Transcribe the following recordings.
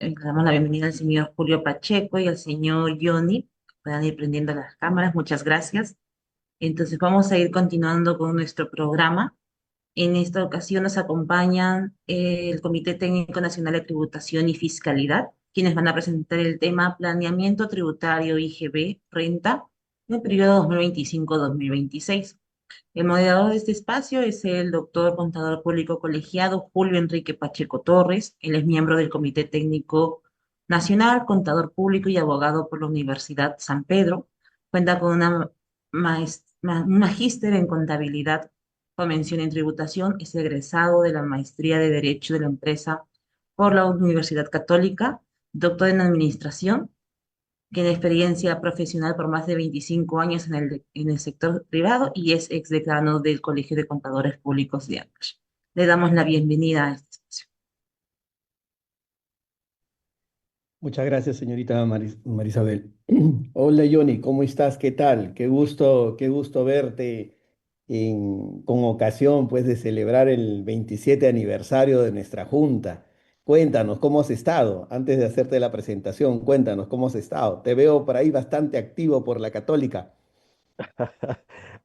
Le damos la bienvenida al señor Julio Pacheco y al señor Johnny, que puedan ir prendiendo las cámaras. Muchas gracias. Entonces vamos a ir continuando con nuestro programa. En esta ocasión nos acompañan el Comité Técnico Nacional de Tributación y Fiscalidad, quienes van a presentar el tema Planeamiento Tributario IGB Renta en el periodo 2025-2026. El moderador de este espacio es el doctor contador público colegiado Julio Enrique Pacheco Torres. Él es miembro del Comité Técnico Nacional, contador público y abogado por la Universidad San Pedro. Cuenta con una un magíster en contabilidad con mención en tributación. Es egresado de la maestría de Derecho de la Empresa por la Universidad Católica, doctor en Administración, tiene experiencia profesional por más de 25 años en el sector privado y es exdecano del Colegio de Contadores Públicos de Ancash. Le damos la bienvenida a este espacio. Muchas gracias, señorita Marisabel. Hola, Johnny, ¿cómo estás? ¿Qué tal? Qué gusto verte con ocasión, pues, de celebrar el 27 aniversario de nuestra junta. Cuéntanos, ¿cómo has estado? Antes de hacerte la presentación, cuéntanos, ¿cómo has estado? Te veo por ahí bastante activo por la Católica.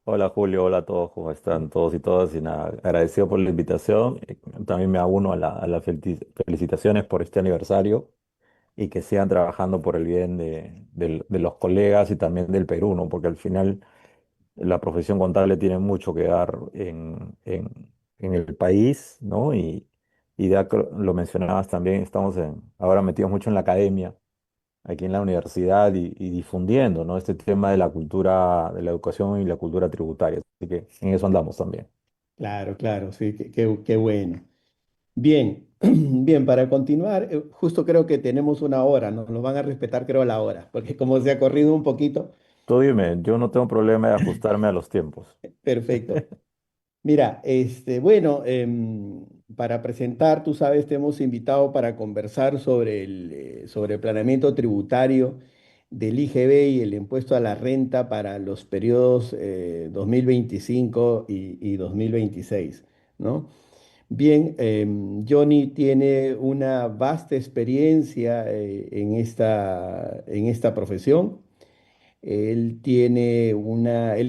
Hola Julio, hola a todos, ¿cómo están todos y todas? Y nada, agradecido por la invitación. También me uno a las felicitaciones por este aniversario y que sigan trabajando por el bien de los colegas y también del Perú, ¿no? Porque al final la profesión contable tiene mucho que dar en el país, ¿no? Y ya lo mencionabas también, estamos ahora metidos mucho en la academia aquí en la universidad y difundiendo, ¿no? Este tema de la cultura, de la educación y la cultura tributaria. Así que en eso andamos también. Claro, claro, sí, qué bueno. Bien, bien, para continuar, justo creo que tenemos una hora, nos van a respetar creo la hora, porque como se ha corrido un poquito, Tú dime, yo no tengo problema de ajustarme a los tiempos. perfecto. Mira, bueno, para presentar, tú sabes, te hemos invitado para conversar sobre el planeamiento tributario del IGB y el impuesto a la renta para los periodos 2025 y 2026, ¿no? Bien, Johnny tiene una vasta experiencia en esta profesión. Él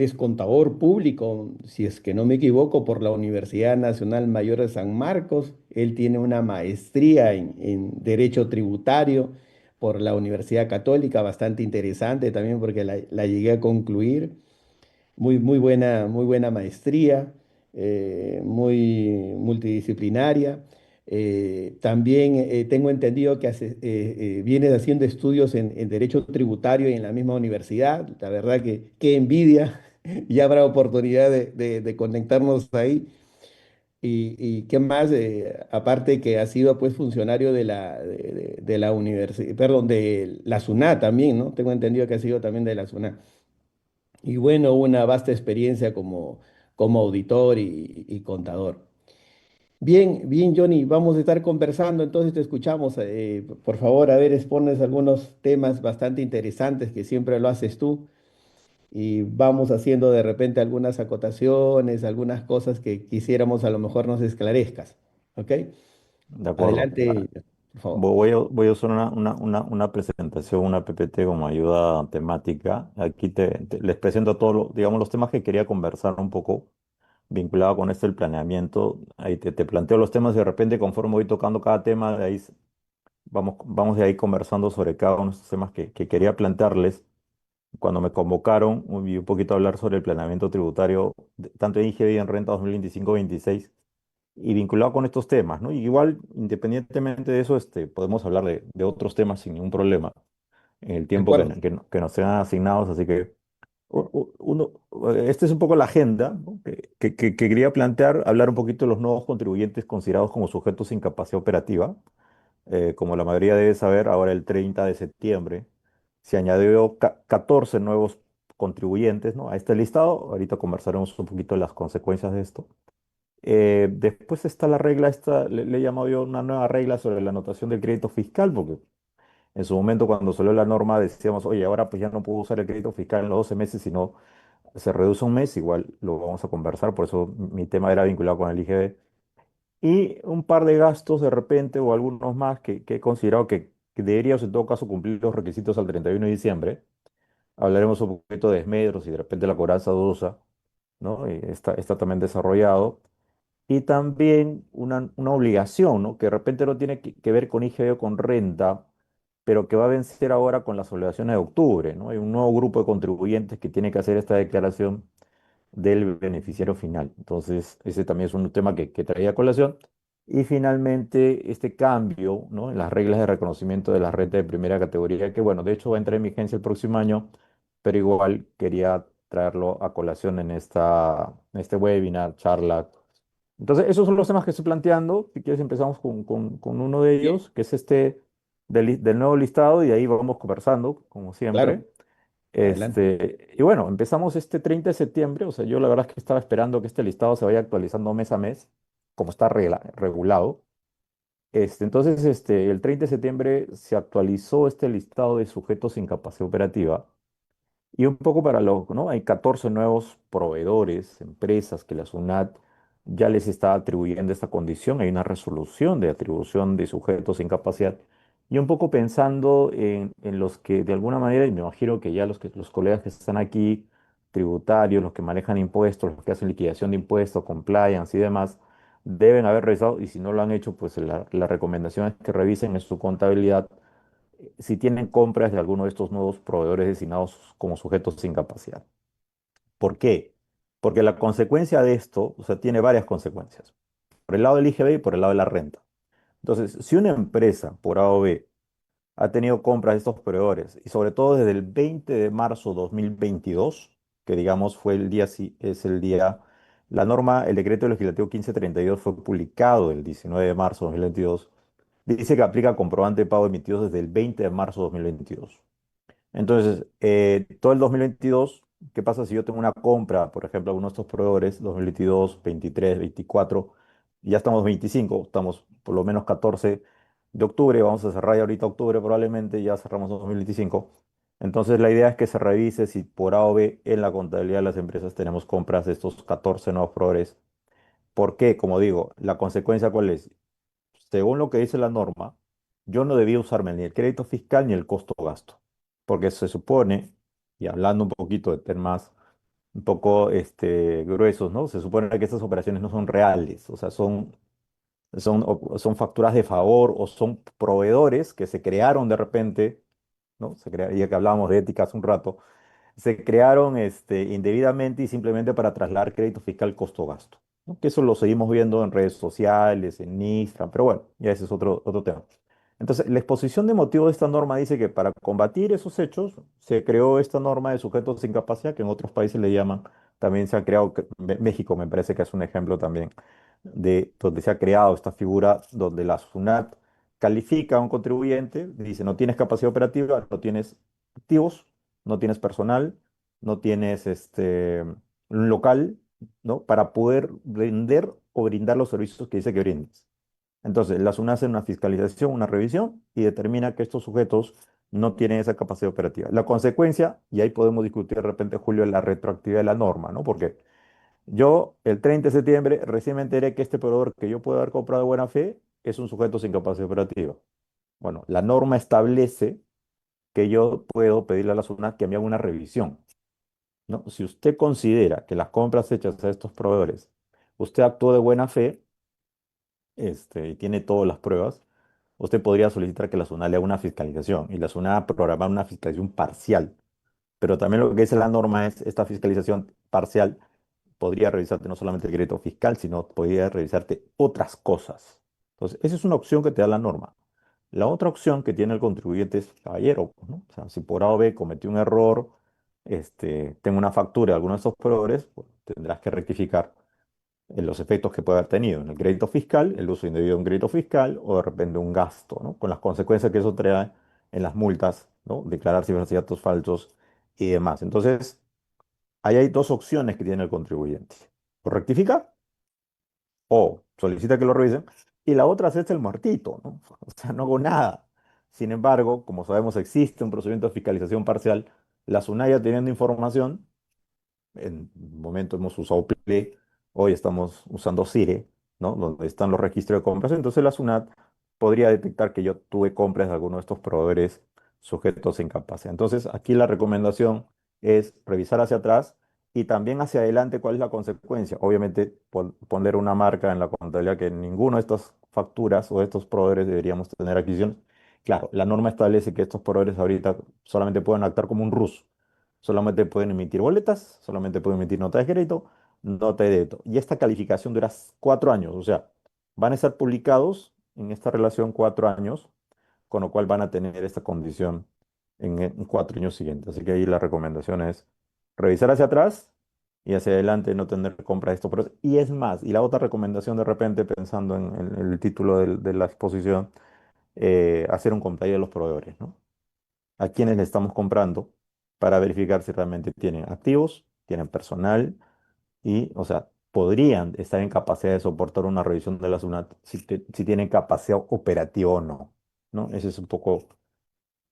es contador público, si es que no me equivoco, por la Universidad Nacional Mayor de San Marcos. Él tiene una maestría en Derecho Tributario por la Universidad Católica, bastante interesante también porque la llegué a concluir. Muy buena maestría, muy multidisciplinaria. También tengo entendido que vienes haciendo estudios en Derecho Tributario y en la misma universidad. La verdad que qué envidia. Ya habrá oportunidad de conectarnos ahí. Y qué más, aparte que ha sido pues funcionario de la universidad, perdón, de la SUNAT también, ¿no? Tengo entendido que ha sido también de la SUNAT. Y bueno, una vasta experiencia como auditor y contador. Bien, bien, Johnny, vamos a estar conversando, entonces te escuchamos. Por favor, a ver, expones algunos temas bastante interesantes que siempre lo haces tú y vamos haciendo de repente algunas acotaciones, algunas cosas que quisiéramos a lo mejor nos esclarezcas. ¿Ok? De acuerdo. Adelante, por favor. Voy a usar una presentación, una PPT como ayuda temática. Aquí les presento todos digamos, los temas que quería conversar un poco vinculado con esto, el planeamiento. Ahí te planteo los temas y de repente conforme voy tocando cada tema, de ahí vamos de ahí conversando sobre cada uno de estos temas que quería plantearles. Cuando me convocaron, vi un poquito hablar sobre el planeamiento tributario, tanto en IGB y en Renta 2025-26, y vinculado con estos temas, ¿no? Y igual, independientemente de eso, podemos hablar de otros temas sin ningún problema en el De tiempo acuerdo. que nos sean asignados, así que uno, esta es un poco la agenda, ¿no? Que quería plantear, hablar un poquito de los nuevos contribuyentes considerados como sujetos sin capacidad operativa. Como la mayoría debe saber, ahora el 30 de septiembre se añadió 14 nuevos contribuyentes, ¿no? A este listado. Ahorita conversaremos un poquito de las consecuencias de esto. Después está la regla, esta, le he llamado yo una nueva regla sobre la anotación del crédito fiscal, porque en su momento cuando salió la norma decíamos, oye, ahora pues ya no puedo usar el crédito fiscal en los 12 meses, sino se reduce un mes, igual lo vamos a conversar, por eso mi tema era vinculado con el IGB. Y un par de gastos de repente o algunos más que he considerado que que deberíamos en todo caso cumplir los requisitos al 31 de diciembre. Hablaremos un poquito de esmedros y de repente la cobranza dudosa, ¿no? Está también desarrollado. Y también una obligación, ¿no? Que de repente no tiene que ver con IGB o con renta, pero que va a vencer ahora con las obligaciones de octubre, ¿no? Hay un nuevo grupo de contribuyentes que tiene que hacer esta declaración del beneficiario final. Entonces, ese también es un tema que traía a colación. Y finalmente, este cambio, ¿no? En las reglas de reconocimiento de la renta de primera categoría, que bueno, de hecho va a entrar en vigencia el próximo año, pero igual quería traerlo a colación en este webinar, charla. Entonces, esos son los temas que estoy planteando. Si quieres, empezamos con uno de Bien, ellos, que es este del nuevo listado, y ahí vamos conversando, como siempre. claro, adelante. Y bueno, empezamos este 30 de septiembre, o sea, yo la verdad es que estaba esperando que este listado se vaya actualizando mes a mes, como está regulado. El 30 de septiembre se actualizó este listado de sujetos sin capacidad operativa. Y un poco para los, ¿no? Hay 14 nuevos proveedores, empresas que la SUNAT ya les está atribuyendo esta condición. Hay una resolución de atribución de sujetos sin capacidad. Y un poco pensando en los que de alguna manera, y me imagino que ya los colegas que están aquí, tributarios, los que manejan impuestos, los que hacen liquidación de impuestos, compliance y demás, deben haber revisado, y si no lo han hecho, pues la recomendación es que revisen en su contabilidad si tienen compras de alguno de estos nuevos proveedores designados como sujetos sin capacidad. ¿Por qué? Porque la consecuencia de esto, o sea, tiene varias consecuencias. Por el lado del IGB y por el lado de la renta. Entonces, si una empresa por A o B ha tenido compras de estos proveedores, y sobre todo desde el 20 de marzo 2022, que digamos fue el día, sí, es el día, la norma, el decreto legislativo 1532 fue publicado el 19 de marzo de 2022, dice que aplica comprobante de pago emitidos desde el 20 de marzo de 2022. Entonces, todo el 2022, ¿qué pasa si yo tengo una compra, por ejemplo, alguno de estos proveedores, 2022, 23, 24, y ya estamos 25, estamos por lo menos 14 de octubre, vamos a cerrar ya ahorita octubre probablemente, ya cerramos 2025. Entonces, la idea es que se revise si por A o B en la contabilidad de las empresas tenemos compras de estos 14 nuevos proveedores. ¿Por qué? Como digo, la consecuencia ¿cuál es? Según lo que dice la norma, yo no debía usarme ni el crédito fiscal ni el costo gasto, porque se supone, y hablando un poquito de temas un poco gruesos, ¿no? Se supone que estas operaciones no son reales, o sea, son facturas de favor o son proveedores que se crearon de repente, ¿no? Ya que hablábamos de ética hace un rato, se crearon indebidamente y simplemente para trasladar crédito fiscal costo-gasto, ¿no? Que eso lo seguimos viendo en redes sociales, en Instagram, pero bueno, ya ese es otro tema. Entonces, la exposición de motivo de esta norma dice que para combatir esos hechos se creó esta norma de sujetos sin capacidad, que en otros países le llaman, también se ha creado, México me parece que es un ejemplo también de donde se ha creado esta figura donde la SUNAT califica a un contribuyente, dice no tienes capacidad operativa, no tienes activos, no tienes personal, no tienes un local, ¿no? Para poder vender o brindar los servicios que dice que brindes. Entonces, la SUNAT hace una fiscalización, una revisión y determina que estos sujetos no tienen esa capacidad operativa. La consecuencia, y ahí podemos discutir de repente, Julio, la retroactividad de la norma, ¿no? Porque yo, el 30 de septiembre, recién me enteré que este proveedor que yo puedo haber comprado de buena fe es un sujeto sin capacidad operativa. Bueno, la norma establece que yo puedo pedirle a la SUNAT que me haga una revisión, ¿no? Si usted considera que las compras hechas a estos proveedores, usted actuó de buena fe, y tiene todas las pruebas, usted podría solicitar que la SUNAT le haga una fiscalización y la SUNAT programar una fiscalización parcial. Pero también lo que dice la norma es, esta fiscalización parcial podría revisarte no solamente el crédito fiscal, sino podría revisarte otras cosas. Entonces, esa es una opción que te da la norma. La otra opción que tiene el contribuyente es caballero, pues, ¿no? O sea, si por A o B cometió un error, tengo una factura de alguno de estos proveedores, pues, tendrás que rectificar en los efectos que puede haber tenido en el crédito fiscal, el uso indebido de un crédito fiscal o de repente un gasto, ¿no? Con las consecuencias que eso trae en las multas, ¿no? Declarar cifras y datos falsos y demás. Entonces, ahí hay dos opciones que tiene el contribuyente. O rectifica o solicita que lo revisen. Y la otra es el muertito, ¿no? O sea, no hago nada. Sin embargo, como sabemos, existe un procedimiento de fiscalización parcial. La SUNAT teniendo información, en un momento hemos usado PLE, hoy estamos usando CIRE, ¿no? Donde están los registros de compras. Entonces la SUNAT podría detectar que yo tuve compras de alguno de estos proveedores sujetos a incapacidad. Entonces, aquí la recomendación es revisar hacia atrás y también hacia adelante cuál es la consecuencia. Obviamente, poner una marca en la contabilidad que ninguno de estas facturas o de estos proveedores deberíamos tener adquisición. Claro, la norma establece que estos proveedores ahorita solamente pueden actuar como un RUS. Solamente pueden emitir boletas, solamente pueden emitir nota de crédito, nota de débito. Y esta calificación dura 4 años, o sea, van a estar publicados en esta relación 4 años, con lo cual van a tener esta condición en 4 años siguientes. Así que ahí la recomendación es revisar hacia atrás y hacia adelante no tener compra de estos procesos. Y es más, y la otra recomendación de repente, pensando en el título de la exposición, hacer un comentario de los proveedores, ¿no? A quienes le estamos comprando para verificar si realmente tienen activos, tienen personal y, o sea, podrían estar en capacidad de soportar una revisión de la SUNAT si tienen capacidad operativa o no, ¿no? Ese es un poco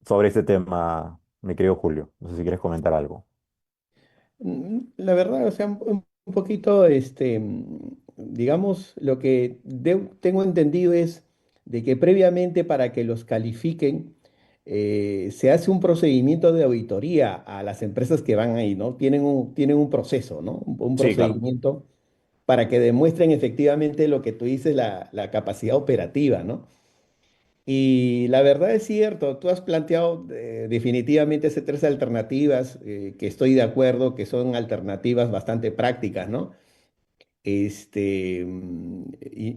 sobre este tema, mi querido Julio. No sé si quieres comentar algo. La verdad, o sea, un poquito, digamos, lo que tengo entendido es de que previamente para que los califiquen, se hace un procedimiento de auditoría a las empresas que van ahí, ¿no? Tienen un proceso, ¿no? Un Sí, claro. procedimiento para que demuestren efectivamente lo que tú dices, la capacidad operativa, ¿no? Y la verdad es cierto, tú has planteado definitivamente esas tres alternativas, que estoy de acuerdo, que son alternativas bastante prácticas, ¿no? Y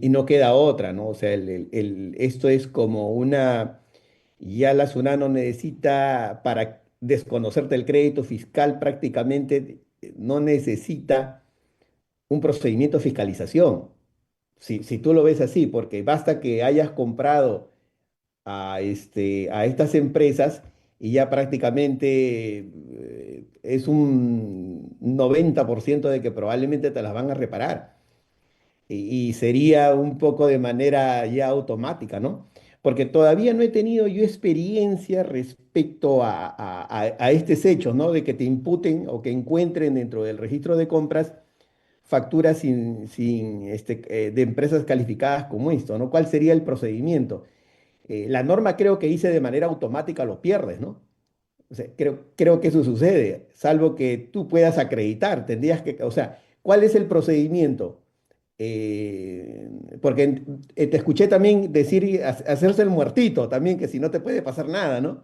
no queda otra, ¿no? O sea, esto es como ya la SUNAT no necesita, para desconocerte el crédito fiscal, prácticamente no necesita un procedimiento de fiscalización. Si tú lo ves así, porque basta que hayas comprado a estas empresas y ya prácticamente es un 90% de que probablemente te las van a reparar. Y sería un poco de manera ya automática, ¿no? Porque todavía no he tenido yo experiencia respecto a estos hechos, ¿no? De que te imputen o que encuentren dentro del registro de compras facturas de empresas calificadas como esto, ¿no? ¿Cuál sería el procedimiento? La norma creo que dice de manera automática lo pierdes, ¿no? O sea, creo que eso sucede, salvo que tú puedas acreditar, tendrías que, o sea, ¿cuál es el procedimiento? Porque te escuché también decir hacerse el muertito también, que si no te puede pasar nada, ¿no? O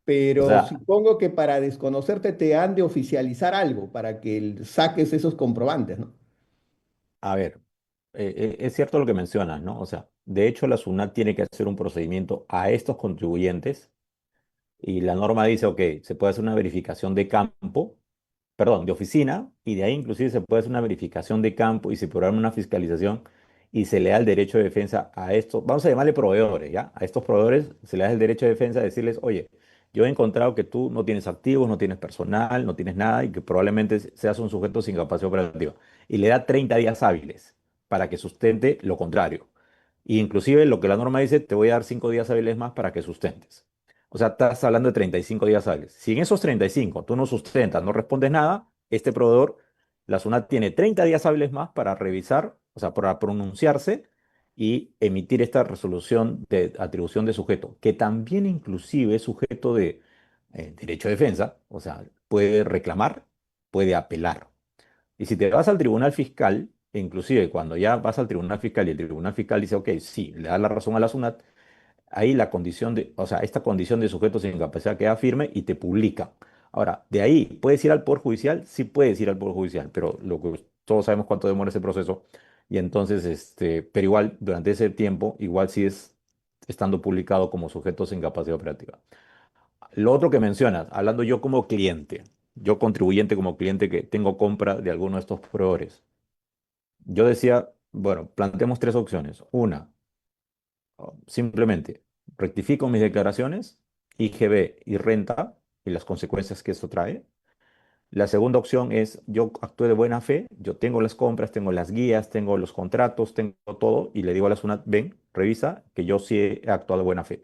Pero sea, supongo que para desconocerte te han de oficializar algo para que saques esos comprobantes, ¿no? a ver, es cierto lo que mencionas, ¿no? O sea, de hecho la SUNAT tiene que hacer un procedimiento a estos contribuyentes y la norma dice, ok, se puede hacer una verificación de campo, perdón, de oficina, y de ahí inclusive se puede hacer una verificación de campo y se programa una fiscalización y se le da el derecho de defensa a estos, vamos a llamarle proveedores, ¿ya? A estos proveedores se le da el derecho de defensa de decirles, oye, yo he encontrado que tú no tienes activos, no tienes personal, no tienes nada y que probablemente seas un sujeto sin capacidad operativa. Y le da 30 días hábiles para que sustente lo contrario. Y inclusive lo que la norma dice, te voy a dar 5 días hábiles más para que sustentes. O sea, estás hablando de 35 días hábiles. Si en esos 35 tú no sustentas, no respondes nada, este proveedor, la SUNAT tiene 30 días hábiles más para revisar, o sea, para pronunciarse y emitir esta resolución de atribución de sujeto, que también inclusive es sujeto de derecho de defensa, o sea, puede reclamar, puede apelar. Y si te vas al tribunal fiscal, e inclusive cuando ya vas al tribunal fiscal y el tribunal fiscal dice, ok, sí, le da la razón a la SUNAT, ahí la condición de, o sea, esta condición de sujeto sin capacidad queda firme y te publica. Ahora, de ahí, ¿puedes ir al Poder Judicial? Sí puedes ir al Poder Judicial, pero lo que todos sabemos cuánto demora ese proceso. Y entonces, pero igual, durante ese tiempo, igual sigues estando publicado como sujeto sin capacidad operativa. Lo otro que mencionas, hablando yo como cliente, yo contribuyente como cliente que tengo compra de alguno de estos proveedores, yo decía, bueno, planteemos tres opciones. Una, simplemente rectifico mis declaraciones, IGB y renta y las consecuencias que esto trae. La segunda opción es yo actúe de buena fe, yo tengo las compras, tengo las guías, tengo los contratos, tengo todo y le digo a la SUNAT, ven, revisa que yo sí he actuado de buena fe.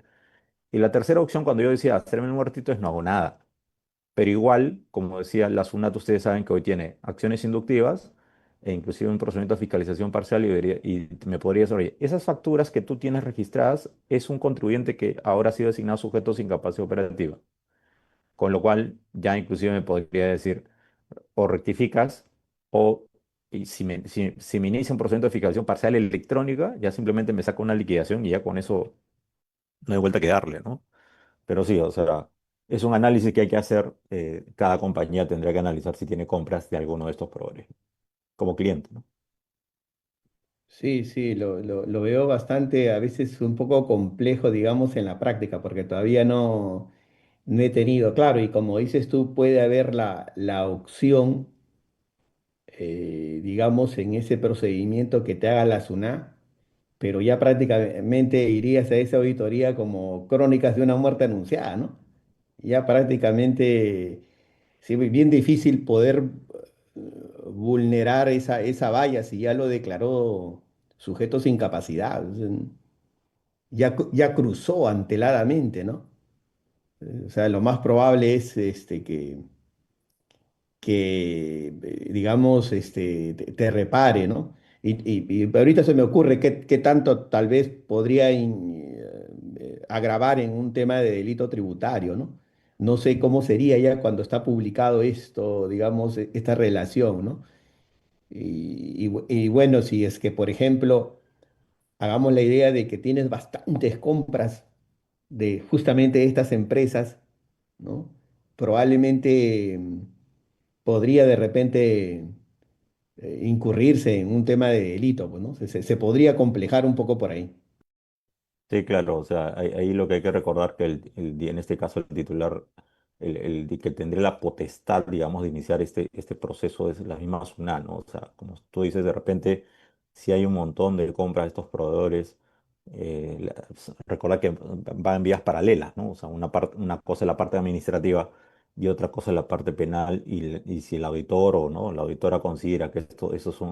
Y la tercera opción cuando yo decía hacerme el muertito es no hago nada. Pero igual, como decía la SUNAT, ustedes saben que hoy tiene acciones inductivas, e inclusive un procedimiento de fiscalización parcial y me podría decir, oye, esas facturas que tú tienes registradas es un contribuyente que ahora ha sido designado sujeto sin capacidad operativa. Con lo cual ya inclusive me podría decir, o rectificas, o y si me inicia un procedimiento de fiscalización parcial electrónica, ya simplemente me saca una liquidación y ya con eso no hay vuelta que darle, ¿no? Pero sí, o sea, es un análisis que hay que hacer. Cada compañía tendría que analizar si tiene compras de alguno de estos proveedores como cliente, ¿no? Sí, sí, lo veo bastante, a veces un poco complejo, digamos, en la práctica, porque todavía no he tenido, claro, y como dices tú, puede haber la opción, digamos, en ese procedimiento que te haga la SUNAT, pero ya prácticamente irías a esa auditoría como crónicas de una muerte anunciada, ¿no? Ya prácticamente, sí, bien difícil poder vulnerar esa valla si ya lo declaró sujeto sin capacidad. O sea, ya cruzó anteladamente, ¿no? O sea, lo más probable es digamos, te repare, ¿no? Y ahorita se me ocurre qué tanto tal vez podría agravar en un tema de delito tributario, ¿no? No sé cómo sería ya cuando está publicado esto, digamos, esta relación, ¿no? Y bueno, si es que, por ejemplo, hagamos la idea de que tienes bastantes compras de justamente estas empresas, ¿no? Probablemente podría de repente incurrirse en un tema de delito, pues, ¿no? Se podría complejar un poco por ahí. Sí, claro, o sea, ahí lo que hay que recordar que en este caso el titular, que tendría la potestad, digamos, de iniciar este proceso es la misma SUNAT, ¿no? O sea, como tú dices, de repente, si hay un montón de compras de estos proveedores, recuerda que va en vías paralelas, ¿no? O sea, una cosa es la parte administrativa y otra cosa es la parte penal, y si el auditor o no, la auditora considera que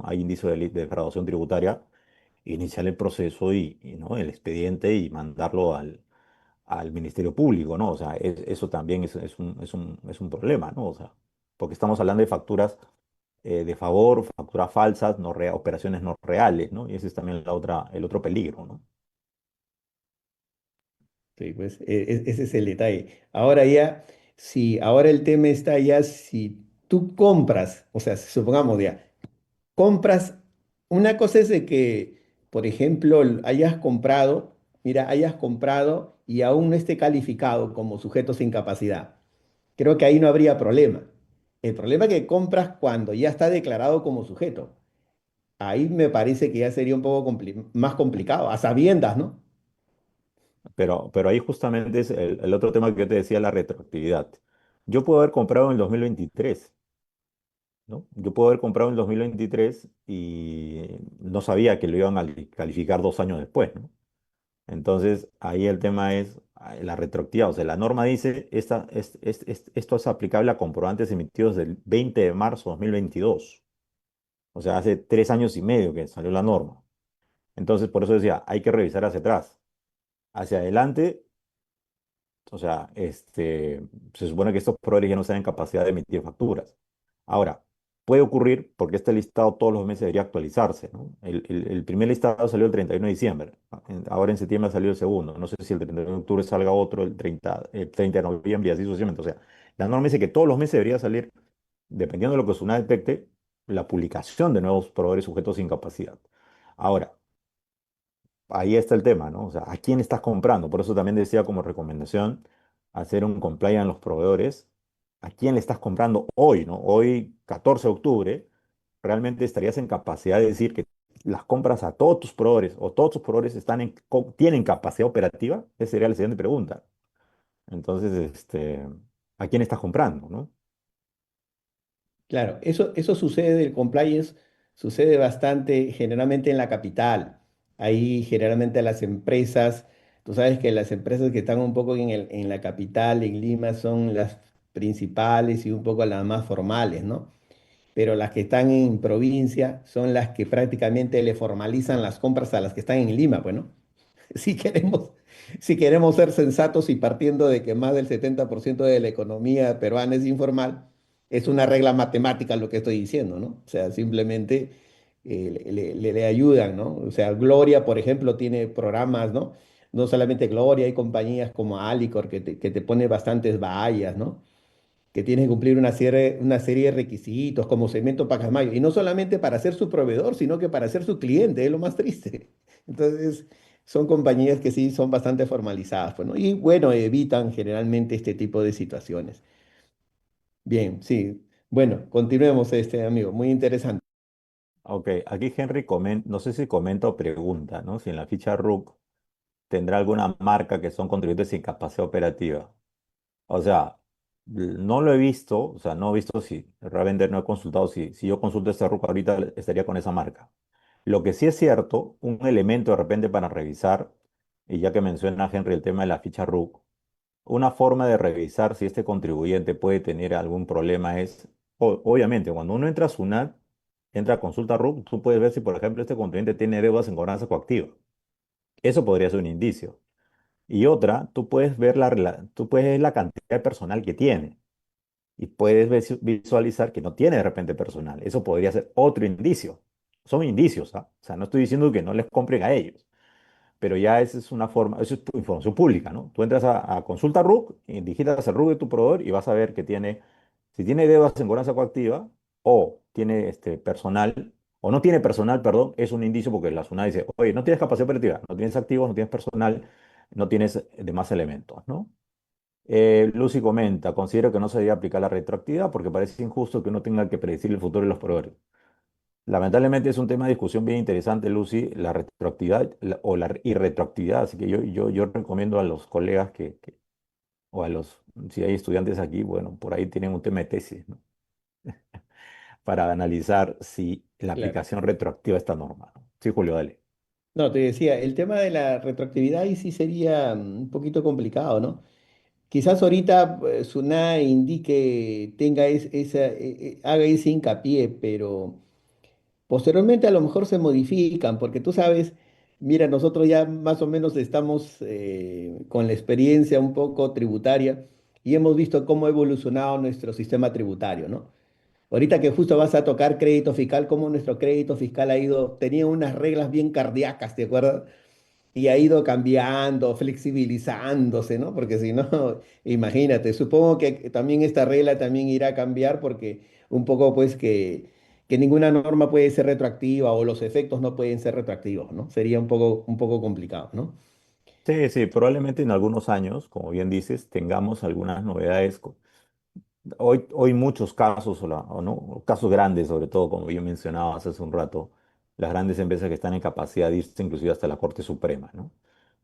hay indicios de defraudación tributaria, iniciar el proceso ¿no? el expediente y mandarlo al Ministerio Público, ¿no? O sea, eso también es un problema, ¿no? O sea, porque estamos hablando de facturas de favor, facturas falsas, operaciones no reales, ¿no? Y ese es también el otro peligro, ¿no? Sí, pues ese es el detalle. Ahora ya, si ahora el tema está ya, si tú compras, o sea, supongamos ya, compras, una cosa es de que, por ejemplo, hayas comprado, mira, hayas comprado y aún no esté calificado como sujeto sin capacidad. Creo que ahí no habría problema. El problema es que compras cuando ya está declarado como sujeto. Ahí me parece que ya sería un poco más complicado, a sabiendas, ¿no? Pero ahí justamente es el otro tema que yo te decía, la retroactividad. Yo puedo haber comprado en el 2023, ¿no? Yo puedo haber comprado en el 2023 y no sabía que lo iban a calificar 2 años después, ¿no? Entonces, ahí el tema es la retroactividad. O sea, la norma dice, esto es aplicable a comprobantes emitidos del 20 de marzo de 2022. O sea, hace 3 años y medio que salió la norma. Entonces, por eso decía, hay que revisar hacia atrás. Hacia adelante, o sea, se supone que estos proveedores ya no están en capacidad de emitir facturas. Ahora, puede ocurrir porque este listado todos los meses debería actualizarse, ¿no? El primer listado salió el 31 de diciembre. Ahora en septiembre salió el segundo. No sé si el 31 de octubre salga otro, el 30 de noviembre y así sucesivamente. O sea, la norma dice que todos los meses debería salir, dependiendo de lo que SUNAT detecte, la publicación de nuevos proveedores sujetos sin capacidad. Ahora, ahí está el tema, ¿no? O sea, ¿a quién estás comprando? Por eso también decía como recomendación hacer un compliance en los proveedores. ¿A quién le estás comprando hoy, ¿no? Hoy, 14 de octubre, realmente estarías en capacidad de decir que las compras a todos tus proveedores o todos tus proveedores tienen capacidad operativa. Esa sería la siguiente pregunta. Entonces, ¿a quién estás comprando, no? Claro, eso sucede, el compliance sucede bastante generalmente en la capital. Ahí generalmente las empresas, tú sabes que las empresas que están un poco en la capital, en Lima, son las principales y un poco las más formales, ¿no? Pero las que están en provincia son las que prácticamente le formalizan las compras a las que están en Lima, pues, ¿no? Si queremos, si queremos ser sensatos y partiendo de que más del 70% de la economía peruana es informal, es una regla matemática lo que estoy diciendo, ¿no? O sea, simplemente le ayudan, ¿no? O sea, Gloria, por ejemplo, tiene programas, ¿no? No solamente Gloria, hay compañías como Alicor que te pone bastantes vallas, ¿no? Que tienes que cumplir una serie de requisitos como Cemento Pacasmayo, y no solamente para ser su proveedor, sino que para ser su cliente, es lo más triste. Entonces, son compañías que sí son bastante formalizadas, pues, ¿no? Y bueno, evitan generalmente este tipo de situaciones. Bien, sí. Bueno, continuemos, amigo, muy interesante. Ok, aquí Henry comenta, no sé si comenta o pregunta, ¿no? Si en la ficha RUC tendrá alguna marca que son contribuyentes sin capacidad operativa. O sea, no lo he visto, o sea, no he visto si realmente no he consultado, si yo consulto esta RUC ahorita estaría con esa marca. Lo que sí es cierto, un elemento de repente para revisar, y ya que menciona Henry el tema de la ficha RUC, una forma de revisar si este contribuyente puede tener algún problema es, obviamente, cuando uno entra a SUNAT, entra a consulta RUC, tú puedes ver si, por ejemplo, este contribuyente tiene deudas en cobranza coactiva. Eso podría ser un indicio. Y otra, tú puedes ver la cantidad de personal que tiene y puedes visualizar que no tiene de repente personal. Eso podría ser otro indicio. Son indicios, ¿ah? O sea, no estoy diciendo que no les compren a ellos, pero ya esa es una forma, eso es información pública, ¿no? Tú entras a consulta RUC, y digitas el RUC de tu proveedor y vas a ver que tiene, si tiene deudas en cobranza coactiva o tiene personal, o no tiene personal, perdón, es un indicio porque la SUNAT dice, oye, no tienes capacidad operativa, no tienes activos, no tienes personal, no tienes demás elementos, ¿no? Lucy comenta, considero que no se debe aplicar la retroactividad porque parece injusto que uno tenga que predecir el futuro de los proveedores. Lamentablemente es un tema de discusión bien interesante, Lucy, la retroactividad o la irretroactividad. Así que yo recomiendo a los colegas o a los, si hay estudiantes aquí, bueno, por ahí tienen un tema de tesis, ¿no? Para analizar si la Claro. aplicación retroactiva de esta norma, ¿no? Sí, Julio, dale. No, te decía, el tema de la retroactividad ahí sí sería un poquito complicado, ¿no? Quizás ahorita SUNAT indique, tenga haga ese hincapié, pero posteriormente a lo mejor se modifican, porque tú sabes, mira, nosotros ya más o menos estamos con la experiencia un poco tributaria y hemos visto cómo ha evolucionado nuestro sistema tributario, ¿no? Ahorita que justo vas a tocar crédito fiscal, cómo nuestro crédito fiscal tenía unas reglas bien cardíacas, ¿te acuerdas? Y ha ido cambiando, flexibilizándose, ¿no? Porque si no, imagínate, supongo que también esta regla también irá a cambiar porque un poco pues que ninguna norma puede ser retroactiva o los efectos no pueden ser retroactivos, ¿no? Sería un poco complicado, ¿no? Sí, sí, probablemente en algunos años, como bien dices, tengamos algunas novedades. Hoy muchos casos, o no, casos grandes, sobre todo, como bien mencionabas hace un rato, las grandes empresas que están en capacidad de irse inclusive hasta la Corte Suprema, ¿no?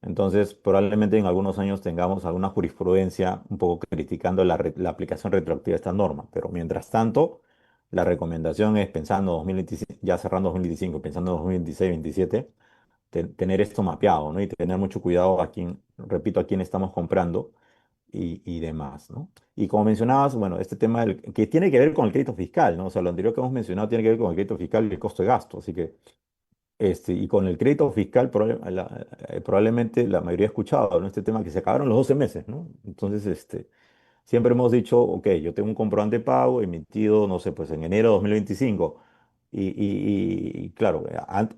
Entonces, probablemente en algunos años tengamos alguna jurisprudencia un poco criticando la aplicación retroactiva de esta norma, pero mientras tanto, la recomendación es pensando 2025, ya cerrando 2025, pensando en 2026, 2027, tener esto mapeado, ¿no? Y tener mucho cuidado a quién, repito, a quién estamos comprando y demás, ¿no? Y como mencionabas, bueno, este tema que tiene que ver con el crédito fiscal, ¿no? O sea, lo anterior que hemos mencionado tiene que ver con el crédito fiscal y el costo de gasto, así que, y con el crédito fiscal probablemente la mayoría ha escuchado, ¿no? Este tema que se acabaron los 12 meses, ¿no? Entonces, siempre hemos dicho, ok, yo tengo un comprobante de pago emitido, no sé, pues en enero de 2025. Y claro,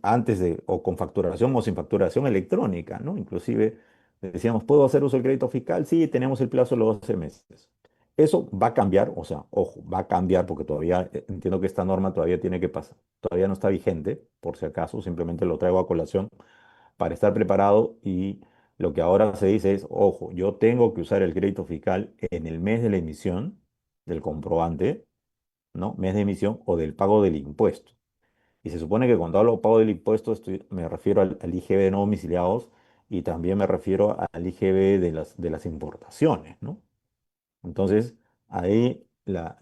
antes de, o con facturación o sin facturación electrónica, ¿no? Inclusive decíamos, ¿puedo hacer uso del crédito fiscal? Sí, tenemos el plazo de los 12 meses. Eso va a cambiar, o sea, ojo, va a cambiar porque todavía entiendo que esta norma todavía tiene que pasar, todavía no está vigente, por si acaso, simplemente lo traigo a colación para estar preparado y lo que ahora se dice es, ojo, yo tengo que usar el crédito fiscal en el mes de la emisión del comprobante, ¿no? Mes de emisión o del pago del impuesto. Y se supone que cuando hablo pago del impuesto me refiero al IGB de no domiciliados y también me refiero al IGB de las importaciones, ¿no? Entonces, ahí la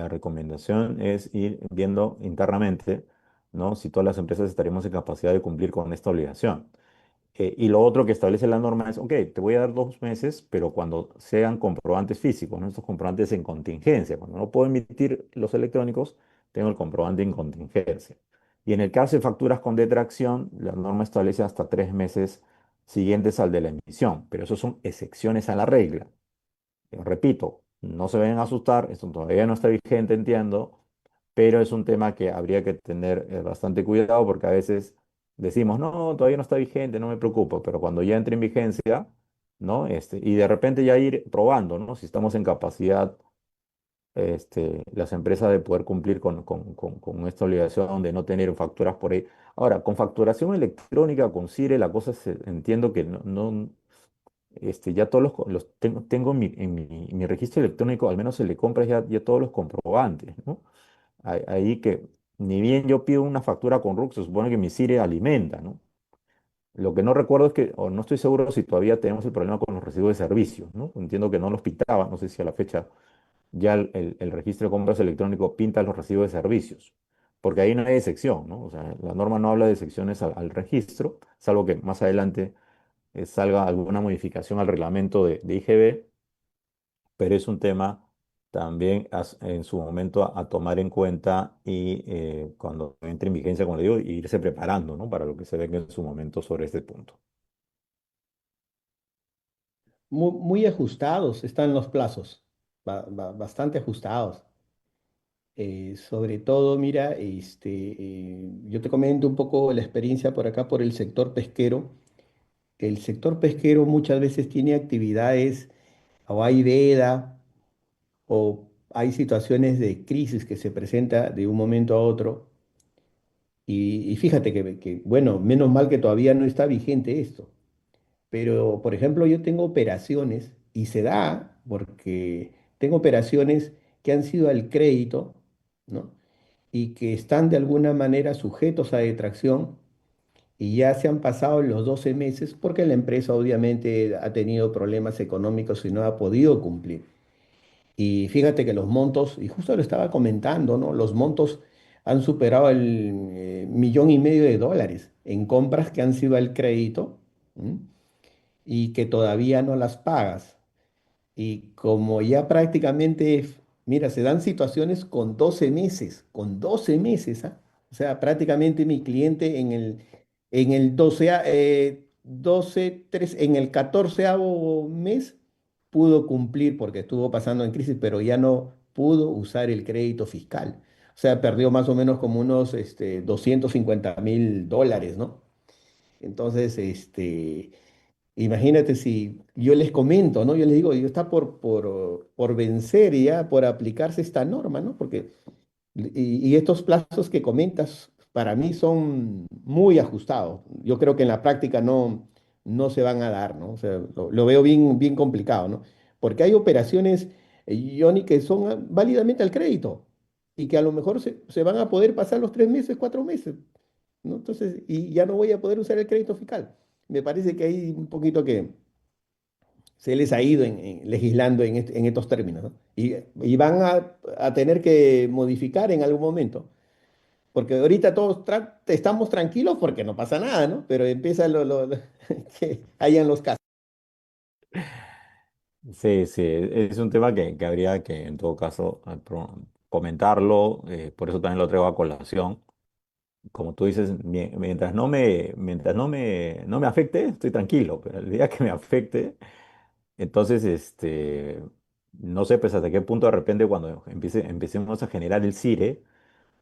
recomendación es ir viendo internamente, ¿no? Si todas las empresas estaríamos en capacidad de cumplir con esta obligación. Y lo otro que establece la norma es, ok, te voy a dar 2 meses, pero cuando sean comprobantes físicos, ¿no? Estos comprobantes en contingencia, cuando no puedo emitir los electrónicos, tengo el comprobante en contingencia. Y en el caso de facturas con detracción, la norma establece hasta 3 meses siguientes al de la emisión, pero eso son excepciones a la regla. Repito, No se vayan a asustar, esto todavía no está vigente, entiendo, pero es un tema que habría que tener bastante cuidado porque a veces decimos, no, todavía no está vigente, no me preocupo, pero cuando ya entre en vigencia, ¿no? Y de repente ya ir probando, ¿no? Si estamos en capacidad, las empresas de poder cumplir con esta obligación de no tener facturas por ahí. Ahora, con facturación electrónica, con CIRE, la cosa entiendo que ya todos tengo en mi registro electrónico, al menos se le compra ya todos los comprobantes, ¿no? Ahí que ni bien yo pido una factura con RUC, se supone que mi CIRE alimenta, ¿no? Lo que no recuerdo es que, o no estoy seguro si todavía tenemos el problema con los recibos de servicios, ¿no? Entiendo que no los pitaba, no sé si a la fecha ya el registro de compras electrónico pinta los recibos de servicios, porque ahí no hay excepción, ¿no? O sea, la norma no habla de excepciones al registro, salvo que más adelante salga alguna modificación al reglamento de IGB, pero es un tema también en su momento a tomar en cuenta y cuando entre en vigencia, como le digo, irse preparando, ¿no? Para lo que se venga en su momento sobre este punto. Muy ajustados están los plazos, bastante ajustados. Sobre todo, mira, yo te comento un poco la experiencia por acá por el sector pesquero. El sector pesquero muchas veces tiene actividades o hay veda o hay situaciones de crisis que se presenta de un momento a otro. Y fíjate bueno, menos mal que todavía no está vigente esto. Pero, por ejemplo, yo tengo operaciones y se da porque tengo operaciones que han sido al crédito, ¿no? Y que están de alguna manera sujetos a detracción y ya se han pasado los 12 meses porque la empresa obviamente ha tenido problemas económicos y no ha podido cumplir. Y fíjate que los montos, y justo lo estaba comentando, ¿no? Los montos han superado el $1,500,000 en compras que han sido al crédito, ¿m? Y que todavía no las pagas. Y como ya prácticamente, mira, se dan situaciones con 12 meses, ¿ah? O sea, prácticamente mi cliente en el 14º mes pudo cumplir porque estuvo pasando en crisis, pero ya no pudo usar el crédito fiscal. O sea, perdió más o menos como unos $250,000, ¿no? Entonces, imagínate si yo les comento, ¿no? Yo les digo, yo está por vencer ya, por aplicarse esta norma, ¿no? Porque, y estos plazos que comentas, para mí son muy ajustados. Yo creo que en la práctica no se van a dar, ¿no? O sea, lo veo bien, bien complicado, ¿no? Porque hay operaciones, Johnny, que son válidamente al crédito y que a lo mejor se van a poder pasar los 3 meses, 4 meses, ¿no? Entonces, y ya no voy a poder usar el crédito fiscal. Me parece que hay un poquito que se les ha ido legislando en estos términos, ¿no? Y van a tener que modificar en algún momento, porque ahorita todos estamos tranquilos porque no pasa nada, ¿no? Pero empieza que hayan los casos. Sí, sí, es un tema que habría que en todo caso comentarlo, por eso también lo traigo a colación. Como tú dices, mientras no me afecte, estoy tranquilo, pero el día que me afecte, entonces, no sé pues hasta qué punto de repente cuando empecemos a generar el CIRE,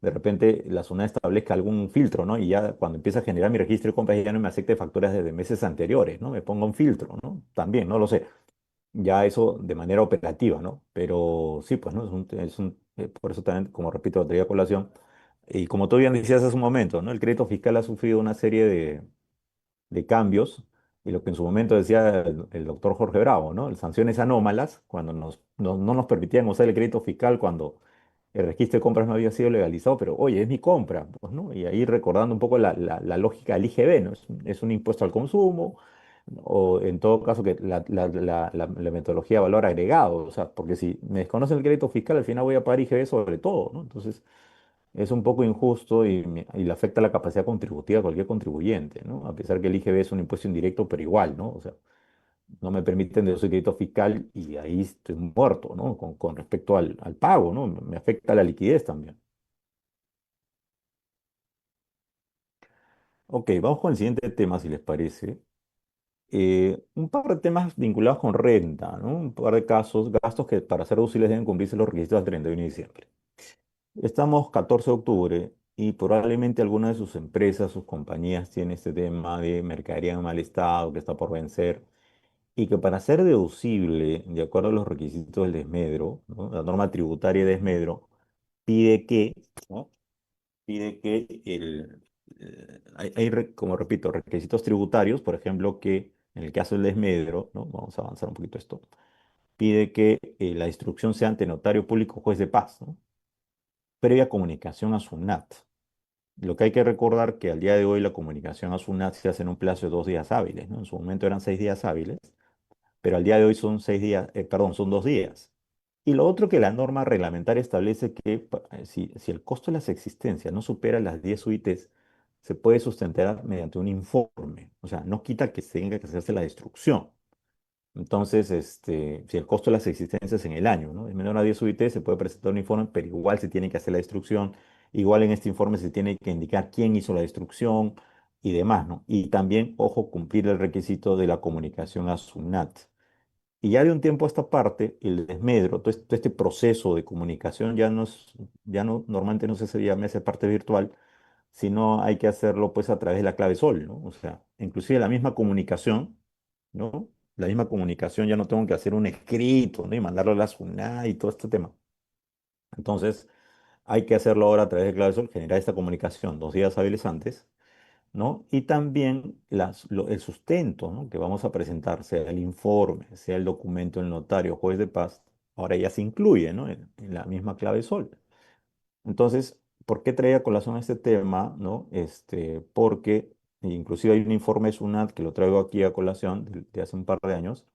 de repente la zona establezca algún filtro, ¿no? Y ya cuando empiece a generar mi registro de compras ya no me acepte facturas desde meses anteriores, ¿no? Me ponga un filtro, ¿no? También, no lo sé. Ya eso de manera operativa, ¿no? Pero sí, pues, ¿no? Por eso también, como repito, lo traía a colación. Y como tú bien decías hace un momento, ¿no? El crédito fiscal ha sufrido una serie de cambios, y lo que en su momento decía el doctor Jorge Bravo, ¿no? Sanciones anómalas, cuando no nos permitían usar el crédito fiscal cuando el registro de compras no había sido legalizado, pero oye, es mi compra, pues, ¿no? Y ahí recordando un poco la lógica del IGB, ¿no? Es un impuesto al consumo, o en todo caso que la metodología de valor agregado, o sea, porque si me desconocen el crédito fiscal, al final voy a pagar IGB sobre todo, ¿no? Entonces, es un poco injusto y le afecta la capacidad contributiva a cualquier contribuyente, ¿no? A pesar que el IGB es un impuesto indirecto, pero igual, ¿no? O sea, no me permiten deducir crédito fiscal y ahí estoy muerto, ¿no? Con respecto al pago, ¿no? Me afecta la liquidez también. Ok, vamos con el siguiente tema, si les parece. Un par de temas vinculados con renta, ¿no? Un par de gastos que para ser deducibles deben cumplirse los requisitos al 31 de diciembre. Estamos 14 de octubre y probablemente alguna de sus empresas, sus compañías tiene este tema de mercadería en mal estado que está por vencer y que para ser deducible, de acuerdo a los requisitos del desmedro, ¿no? La norma tributaria de desmedro pide que, ¿no? Pide que como repito, requisitos tributarios, por ejemplo, que en el caso del desmedro, ¿no? Vamos a avanzar un poquito esto, pide que la instrucción sea ante notario público o juez de paz, ¿no? Previa comunicación a SUNAT. Lo que hay que recordar que al día de hoy la comunicación a SUNAT se hace en un plazo de 2 días hábiles, ¿no? En su momento eran 6 días hábiles, pero al día de hoy son 6 días, perdón, son 2 días. Y lo otro que la norma reglamentaria establece que si el costo de las existencias no supera las 10 UITs, se puede sustentar mediante un informe. O sea, no quita que tenga que hacerse la destrucción. Entonces, si el costo de las existencias en el año, ¿no? Es menor a 10 UIT, se puede presentar un informe, pero igual se tiene que hacer la destrucción. Igual en este informe se tiene que indicar quién hizo la destrucción y demás, ¿no? Y también, ojo, cumplir el requisito de la comunicación a SUNAT. Y ya de un tiempo a esta parte, el desmedro, todo este proceso de comunicación ya no, normalmente no se llama esa parte virtual, sino hay que hacerlo pues a través de la clave Sol, ¿no? O sea, inclusive la misma comunicación, ¿no? La misma comunicación ya no tengo que hacer un escrito, ¿no? Y mandarlo a la SUNAT y todo este tema. Entonces, hay que hacerlo ahora a través de clave Sol, generar esta comunicación 2 días hábiles antes, ¿no? Y también el sustento, ¿no? Que vamos a presentar, sea el informe, sea el documento del notario, juez de paz, ahora ya se incluye, ¿no? En la misma clave Sol. Entonces, ¿por qué traía a colación este tema, no? Porque inclusive hay un informe de SUNAT que lo traigo aquí a colación de hace un par de años,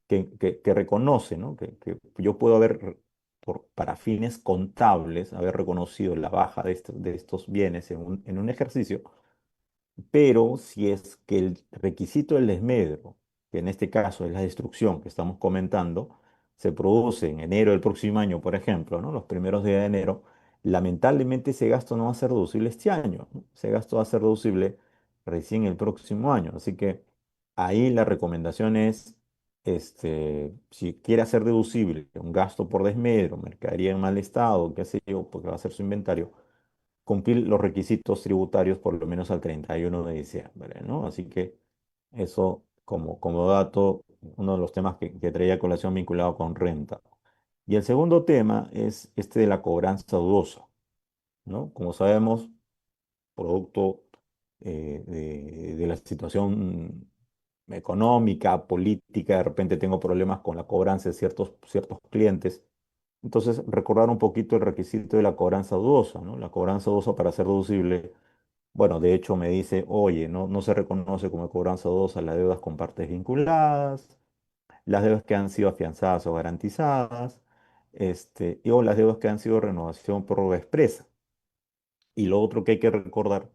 que reconoce, ¿no? Que yo puedo haber, para fines contables, haber reconocido la baja de estos bienes en un ejercicio, pero si es que el requisito del desmedro, que en este caso es la destrucción que estamos comentando, se produce en enero del próximo año, por ejemplo, ¿no? Los primeros días de enero, lamentablemente ese gasto no va a ser deducible este año, ¿no? Ese gasto va a ser deducible recién el próximo año. Así que ahí la recomendación es, si quiere hacer deducible un gasto por desmedro, mercadería en mal estado, qué sé yo, porque va a ser su inventario, cumplir los requisitos tributarios por lo menos al 31 de diciembre, ¿no? Así que eso como dato, uno de los temas que traía a colación vinculado con renta. Y el segundo tema es este de la cobranza dudosa, ¿no? Como sabemos, producto de la situación económica, política, de repente tengo problemas con la cobranza de ciertos clientes. Entonces, recordar un poquito el requisito de la cobranza dudosa, ¿no? La cobranza dudosa para ser deducible, bueno, de hecho me dice, oye, no se reconoce como cobranza dudosa las deudas con partes vinculadas, las deudas que han sido afianzadas o garantizadas, o las deudas que han sido renovación por expresa. Y lo otro que hay que recordar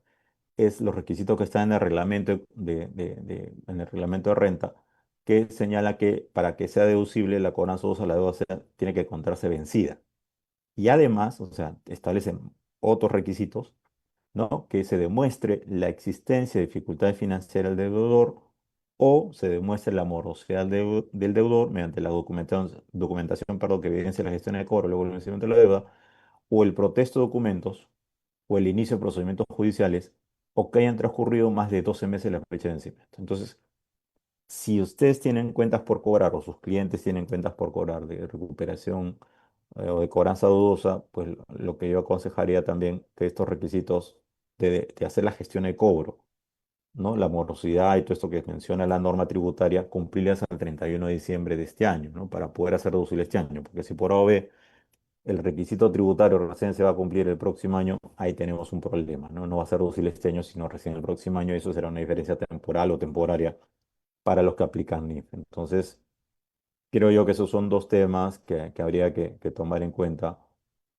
es los requisitos que están en el reglamento en el reglamento de renta, que señala que para que sea deducible la cobranza dudosa, la deuda tiene que encontrarse vencida. Y además, o sea, establecen otros requisitos, ¿no? Que se demuestre la existencia de dificultades financieras del deudor o se demuestre la morosidad del deudor mediante la documentación, perdón, que evidencia la gestión del cobro, luego el vencimiento de la deuda, o el protesto de documentos, o el inicio de procedimientos judiciales, o que hayan transcurrido más de 12 meses de la fecha de vencimiento. Entonces, si ustedes tienen cuentas por cobrar o sus clientes tienen cuentas por cobrar de recuperación o de cobranza dudosa, pues lo que yo aconsejaría también que estos requisitos de hacer la gestión de cobro, ¿no? La morosidad y todo esto que menciona la norma tributaria, cumplirlas al 31 de diciembre de este año, ¿no? Para poder hacer deducible este año, porque si por A o B el requisito tributario recién se va a cumplir el próximo año, ahí tenemos un problema, ¿no? No va a ser deducible este año, sino recién el próximo año, y eso será una diferencia temporal o temporaria para los que aplican NIF. Entonces, creo yo que esos son dos temas que habría que tomar en cuenta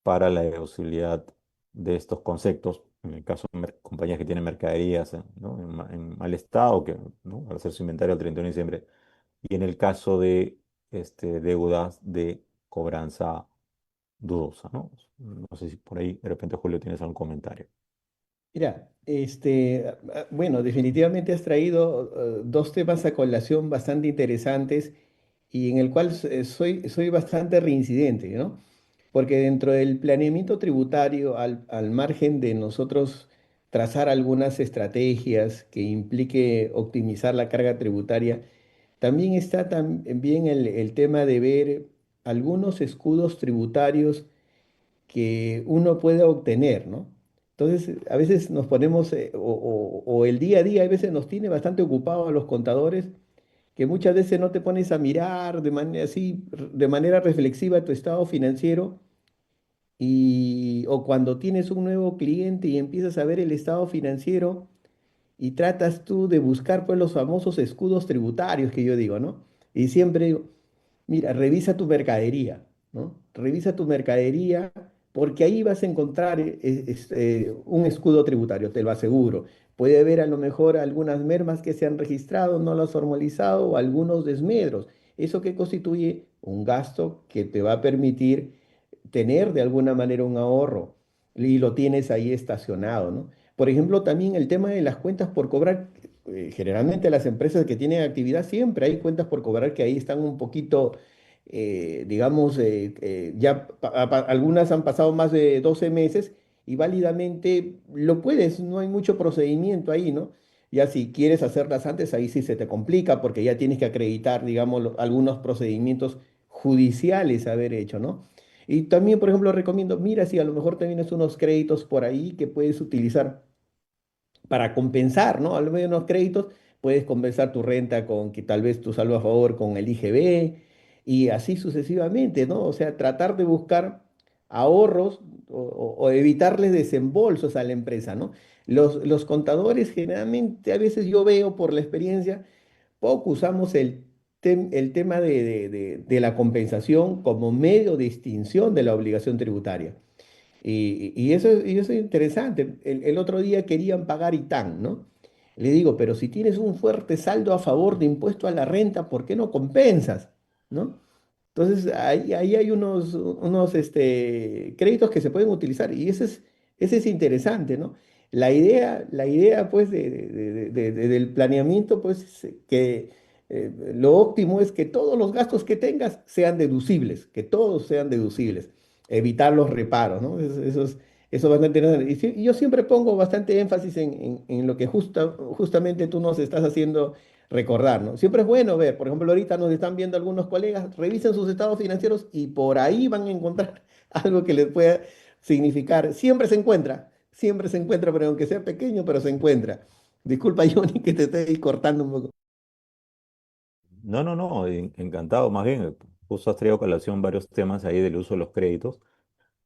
para la deducibilidad de estos conceptos. En el caso de compañías que tienen mercaderías, ¿no? En mal estado, que, ¿no? Al hacer su inventario el 31 de diciembre. Y en el caso de deudas de cobranza dudosa, ¿no? No sé si por ahí de repente, Julio, tienes algún comentario. Mira, bueno, definitivamente has traído dos temas a colación bastante interesantes y en el cual soy bastante reincidente, ¿no? Porque dentro del planeamiento tributario, al margen de nosotros trazar algunas estrategias que implique optimizar la carga tributaria, también está también el tema de ver algunos escudos tributarios que uno puede obtener, ¿no? Entonces, a veces nos ponemos, o el día a día, a veces nos tiene bastante ocupados a los contadores, que muchas veces no te pones a mirar de manera así, de manera reflexiva tu estado financiero, o cuando tienes un nuevo cliente y empiezas a ver el estado financiero y tratas tú de buscar pues los famosos escudos tributarios que yo digo, ¿no? Y siempre digo, mira, revisa tu mercadería, ¿no? Revisa tu mercadería porque ahí vas a encontrar un escudo tributario, te lo aseguro. Puede haber a lo mejor algunas mermas que se han registrado, no las formalizado o algunos desmedros. ¿Eso qué constituye? Un gasto que te va a permitir tener de alguna manera un ahorro y lo tienes ahí estacionado, ¿no? Por ejemplo, también el tema de las cuentas por cobrar. Generalmente las empresas que tienen actividad siempre hay cuentas por cobrar que ahí están un poquito, digamos, algunas han pasado más de 12 meses y válidamente lo puedes, no hay mucho procedimiento ahí, ¿no? Ya si quieres hacerlas antes, ahí sí se te complica porque ya tienes que acreditar, digamos, algunos procedimientos judiciales haber hecho, ¿no? Y también, por ejemplo, recomiendo, mira, si a lo mejor te vienes unos créditos por ahí que puedes utilizar para compensar, ¿no? Al menos créditos, puedes compensar tu renta con que tal vez tu saldo a favor con el IGB y así sucesivamente, ¿no? O sea, tratar de buscar ahorros o evitarles desembolsos a la empresa, ¿no? Los contadores generalmente, a veces yo veo por la experiencia, poco usamos el tema de la compensación como medio de extinción de la obligación tributaria. Y eso es interesante. El otro día querían pagar ITAN, ¿no? Le digo, pero si tienes un fuerte saldo a favor de impuesto a la renta, ¿por qué no compensas? ¿No? Entonces, ahí hay unos créditos que se pueden utilizar y ese es interesante, ¿no? La idea pues, del planeamiento, pues, es que lo óptimo es que todos los gastos que tengas sean deducibles, que todos sean deducibles, evitar los reparos, ¿no? Eso es bastante interesante. Y yo siempre pongo bastante énfasis en lo que justamente tú nos estás haciendo recordar, ¿no? Siempre es bueno ver, por ejemplo, ahorita nos están viendo algunos colegas, revisen sus estados financieros y por ahí van a encontrar algo que les pueda significar. Siempre se encuentra, pero aunque sea pequeño, pero se encuentra. Disculpa, Johnny, que te estoy cortando un poco. No, no, no, encantado, más bien, justo has traído a colación varios temas ahí del uso de los créditos.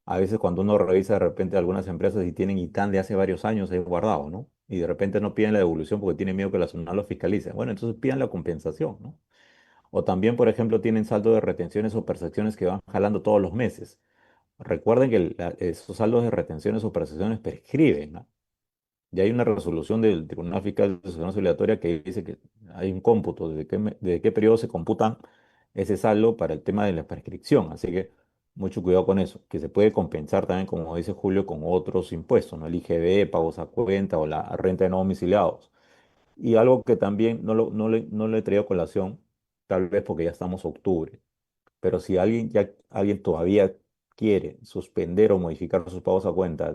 A veces cuando uno revisa de repente algunas empresas y tienen ITAN de hace varios años ahí guardado, ¿no? Y de repente no piden la devolución porque tienen miedo que la SUNAT lo fiscalice. Bueno, entonces pidan la compensación, ¿no? O también, por ejemplo, tienen saldo de retenciones o percepciones que van jalando todos los meses. Recuerden que esos saldos de retenciones o percepciones prescriben, ¿no? Ya hay una resolución del Tribunal Fiscal de Sociedad Obligatoria que dice que hay un cómputo de qué periodo se computan ese saldo para el tema de la prescripción. Así que mucho cuidado con eso, que se puede compensar también, como dice Julio, con otros impuestos, ¿no? El IGB, pagos a cuenta o la renta de no domiciliados. Y algo que también no le he traído a colación, tal vez porque ya estamos octubre, pero si alguien todavía quiere suspender o modificar sus pagos a cuenta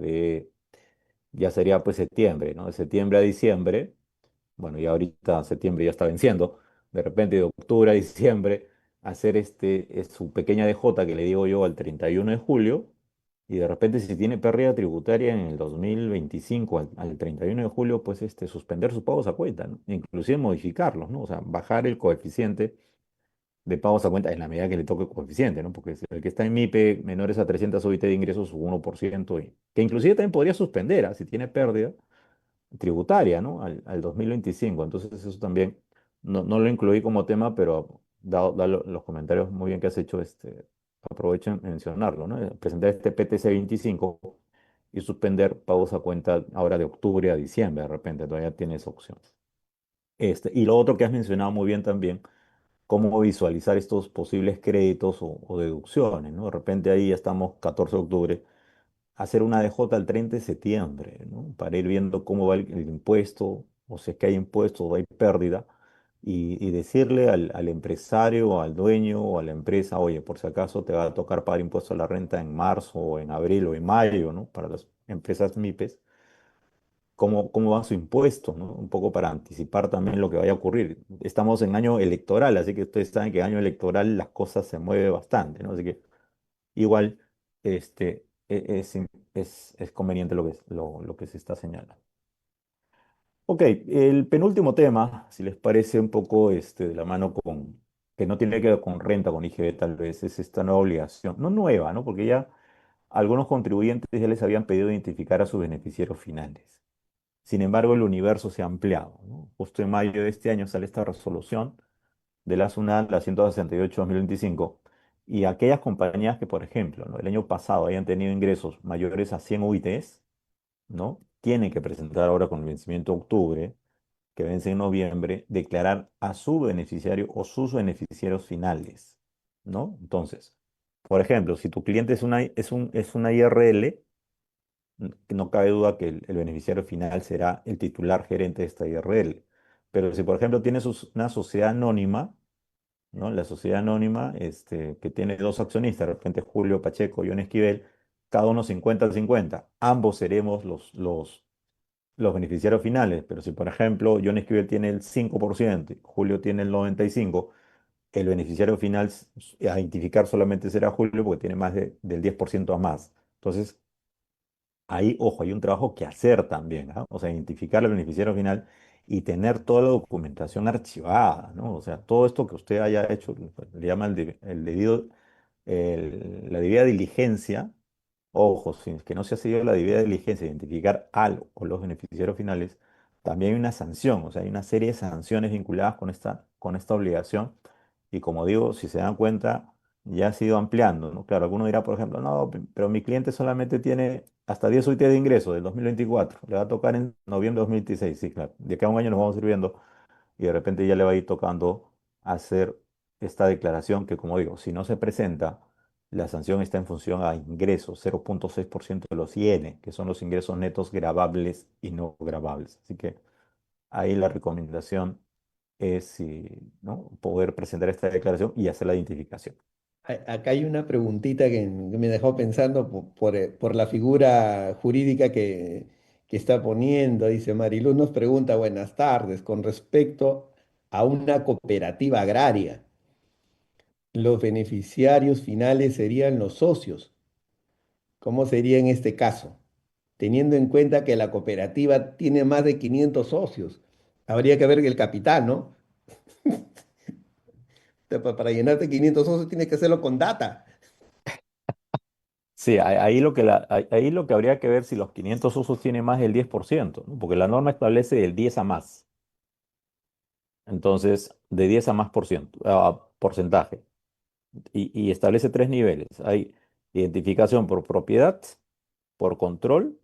ya sería pues septiembre, ¿no? De septiembre a diciembre, bueno, ya ahorita septiembre ya está venciendo, de repente de octubre a diciembre, hacer es su pequeña DJ que le digo yo al 31 de julio, y de repente si tiene pérdida tributaria en el 2025 al 31 de julio, pues suspender sus pagos a cuenta, ¿no? Inclusive modificarlos, ¿no? O sea, bajar el coeficiente de pagos a cuenta en la medida que le toque el coeficiente, ¿no? Porque si el que está en MIPE menores a 300 UIT de ingresos, su 1%, que inclusive también podría suspender, si tiene pérdida tributaria, ¿no? Al 2025. Entonces eso también no lo incluí como tema, pero dado los comentarios muy bien que has hecho, aprovecho en mencionarlo, ¿no? Presentar este PTC 25 y suspender pagos a cuenta ahora de octubre a diciembre, de repente, todavía tienes opciones. Y lo otro que has mencionado muy bien también, cómo visualizar estos posibles créditos o deducciones, ¿no? De repente ahí ya estamos 14 de octubre, hacer una DJ el 30 de septiembre, ¿no? Para ir viendo cómo va el impuesto, o si es que hay impuesto o hay pérdida, y decirle al empresario o al dueño o a la empresa, oye, por si acaso te va a tocar pagar impuesto a la renta en marzo o en abril o en mayo, ¿no? Para las empresas MIPES, cómo va su impuesto, ¿no? Un poco para anticipar también lo que vaya a ocurrir. Estamos en año electoral, así que ustedes saben que en año electoral las cosas se mueven bastante, ¿no? Así que igual es conveniente lo que se está señalando. Ok, el penúltimo tema, si les parece un poco de la mano con, que no tiene que ver con renta, con IGB tal vez, es esta nueva obligación, no nueva, ¿no? Porque ya algunos contribuyentes ya les habían pedido identificar a sus beneficiarios finales. Sin embargo, el universo se ha ampliado, ¿no? Justo en mayo de este año sale esta resolución de la SUNAT, la 168/2025, y aquellas compañías que, por ejemplo, ¿no? El año pasado hayan tenido ingresos mayores a 100 UITs, ¿no? Tienen que presentar ahora con el vencimiento de octubre, que vence en noviembre, declarar a su beneficiario o sus beneficiarios finales, ¿no? Entonces, por ejemplo, si tu cliente es una IRL, no cabe duda que el beneficiario final será el titular gerente de esta IRL. Pero si, por ejemplo, tienes una sociedad anónima, ¿no? La sociedad anónima que tiene dos accionistas, de repente Julio Pacheco y John Esquivel, cada uno 50-50. Ambos seremos los beneficiarios finales, pero si por ejemplo John Esquivel tiene el 5% y Julio tiene el 95%, el beneficiario final a identificar solamente será Julio porque tiene más del 10% a más. Entonces, ahí, ojo, hay un trabajo que hacer también, ¿ah? O sea, identificar al beneficiario final y tener toda la documentación archivada, ¿no? O sea, todo esto que usted haya hecho, le llama el debido, la debida diligencia. Ojo, si es que no se ha seguido la debida diligencia, identificar al o los beneficiarios finales, también hay una sanción, o sea, hay una serie de sanciones vinculadas con esta obligación. Y como digo, si se dan cuenta, ya se ha ido ampliando, ¿no? Claro, alguno dirá, por ejemplo, no, pero mi cliente solamente tiene hasta 10 UIT de ingreso del 2024, le va a tocar en noviembre de 2026, sí, claro, de acá a un año nos vamos a ir viendo y de repente ya le va a ir tocando hacer esta declaración que, como digo, si no se presenta, la sanción está en función a ingresos, 0,6% de los IN, que son los ingresos netos gravables y no gravables. Así que ahí la recomendación es ¿no? poder presentar esta declaración y hacer la identificación. Acá hay una preguntita que me dejó pensando por la figura jurídica que está poniendo. Dice Mariluz nos pregunta, buenas tardes, con respecto a una cooperativa agraria. Los beneficiarios finales serían los socios. ¿Cómo sería en este caso? Teniendo en cuenta que la cooperativa tiene más de 500 socios. Habría que ver el capital, ¿no? Para llenarte 500 socios tienes que hacerlo con data. Sí, ahí lo que habría que ver si los 500 usos tienen más del 10%, ¿no? Porque la norma establece del 10 a más. Entonces, de 10 a más porcentaje. Y establece tres niveles. Hay identificación por propiedad, por control,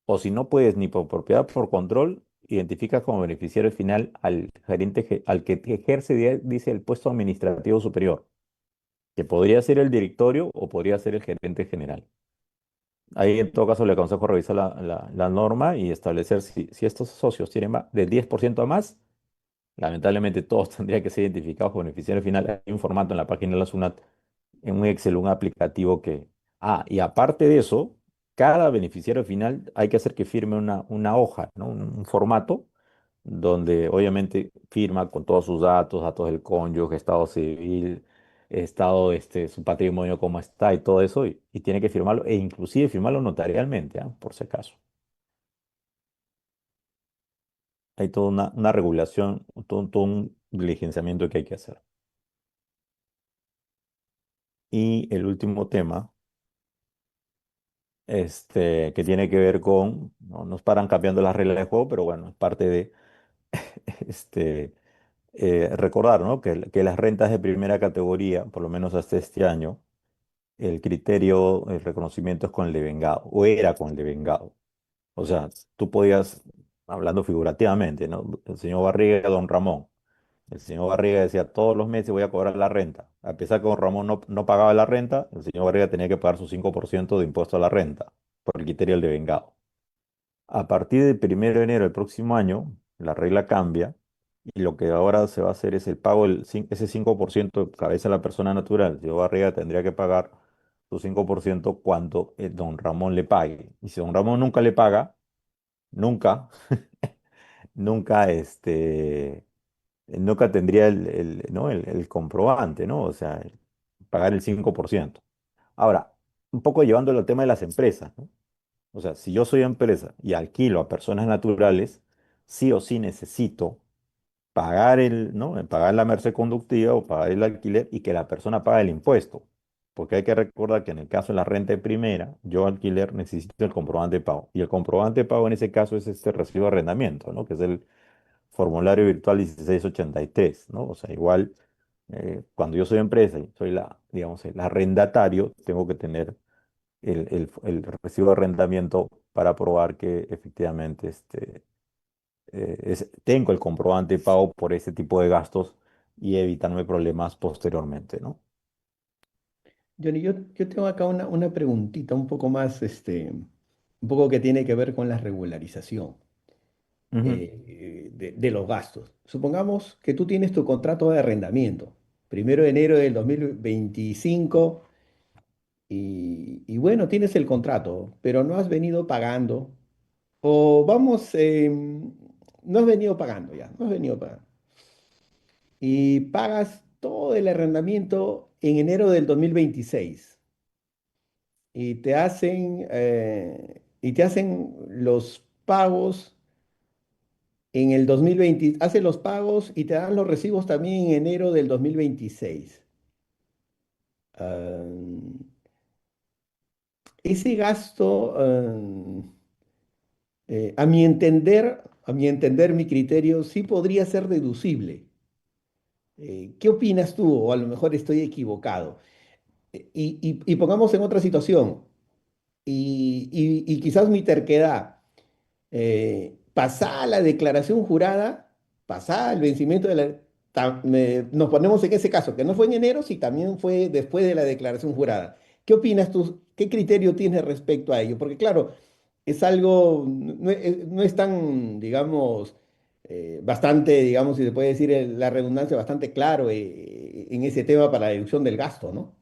o si no puedes ni por propiedad, por control, identificas como beneficiario final al gerente, al que ejerce, dice, el puesto administrativo superior, que podría ser el directorio o podría ser el gerente general. Ahí en todo caso le aconsejo revisar la norma y establecer si estos socios tienen más del 10% a más. Lamentablemente todos tendrían que ser identificados como beneficiarios final. Hay un formato en la página de la SUNAT, en un Excel, un aplicativo que... Ah, y aparte de eso, cada beneficiario final hay que hacer que firme una hoja, ¿no? Un formato donde obviamente firma con todos sus datos, datos del cónyuge, estado civil, estado, su patrimonio, cómo está y todo eso, y tiene que firmarlo, e inclusive firmarlo notarialmente, ¿ah? Por si acaso. Hay toda una regulación, todo un diligenciamiento que hay que hacer. Y el último tema, que tiene que ver con, no nos paran cambiando las reglas de juego, pero bueno, es parte de este, recordar, ¿no? Que las rentas de primera categoría, por lo menos hasta este año, el criterio, el reconocimiento es con el devengado, o era con el devengado. O sea, tú podías, hablando figurativamente, ¿no? El señor Barriga, don Ramón. El señor Barriga decía, todos los meses voy a cobrar la renta. A pesar que don Ramón no pagaba la renta, el señor Barriga tenía que pagar su 5% de impuesto a la renta. por el criterio del devengado. A partir del 1 de enero del próximo año, la regla cambia y lo que ahora se va a hacer es el pago ese 5% de cabeza de la persona natural. Yo Barriga tendría que pagar su 5% cuando don Ramón le pague. Y si don Ramón nunca le paga, nunca, nunca, nunca tendría ¿no? el comprobante, ¿no? O sea, pagar el 5%. Ahora, un poco llevándolo al tema de las empresas, ¿no? O sea, si yo soy empresa y alquilo a personas naturales, sí o sí necesito pagar ¿no? Pagar la merced conductiva o pagar el alquiler y que la persona pague el impuesto. Porque hay que recordar que en el caso de la renta de primera, yo alquiler necesito el comprobante de pago. Y el comprobante de pago en ese caso es este recibo de arrendamiento, ¿no? Que es el formulario virtual 1683, ¿no? O sea, igual cuando yo soy empresa y soy digamos, el arrendatario, tengo que tener el recibo de arrendamiento para probar que efectivamente tengo el comprobante de pago por ese tipo de gastos y evitarme problemas posteriormente, ¿no? Johnny, yo tengo acá una preguntita un poco más, un poco que tiene que ver con la regularización Ujú. de los gastos. Supongamos que tú tienes tu contrato de arrendamiento, 1 de enero del 2025, y bueno, tienes el contrato, pero no has venido pagando, o vamos, no has venido pagando ya, no has venido pagando, y pagas todo el arrendamiento en enero del 2026. Y te hacen los pagos en el 2020, hacen los pagos y te dan los recibos también en enero del 2026. Ah, ese gasto, a mi entender, mi criterio, sí podría ser deducible. ¿Qué opinas tú? O a lo mejor estoy equivocado. Y pongamos en otra situación, y quizás mi terquedad. Pasada la declaración jurada, pasada el vencimiento nos ponemos en ese caso, que no fue en enero, si también fue después de la declaración jurada. ¿Qué opinas tú? ¿Qué criterio tienes respecto a ello? Porque claro, es algo, no es tan, digamos, bastante, digamos, si se puede decir la redundancia, bastante claro en ese tema para la deducción del gasto, ¿no?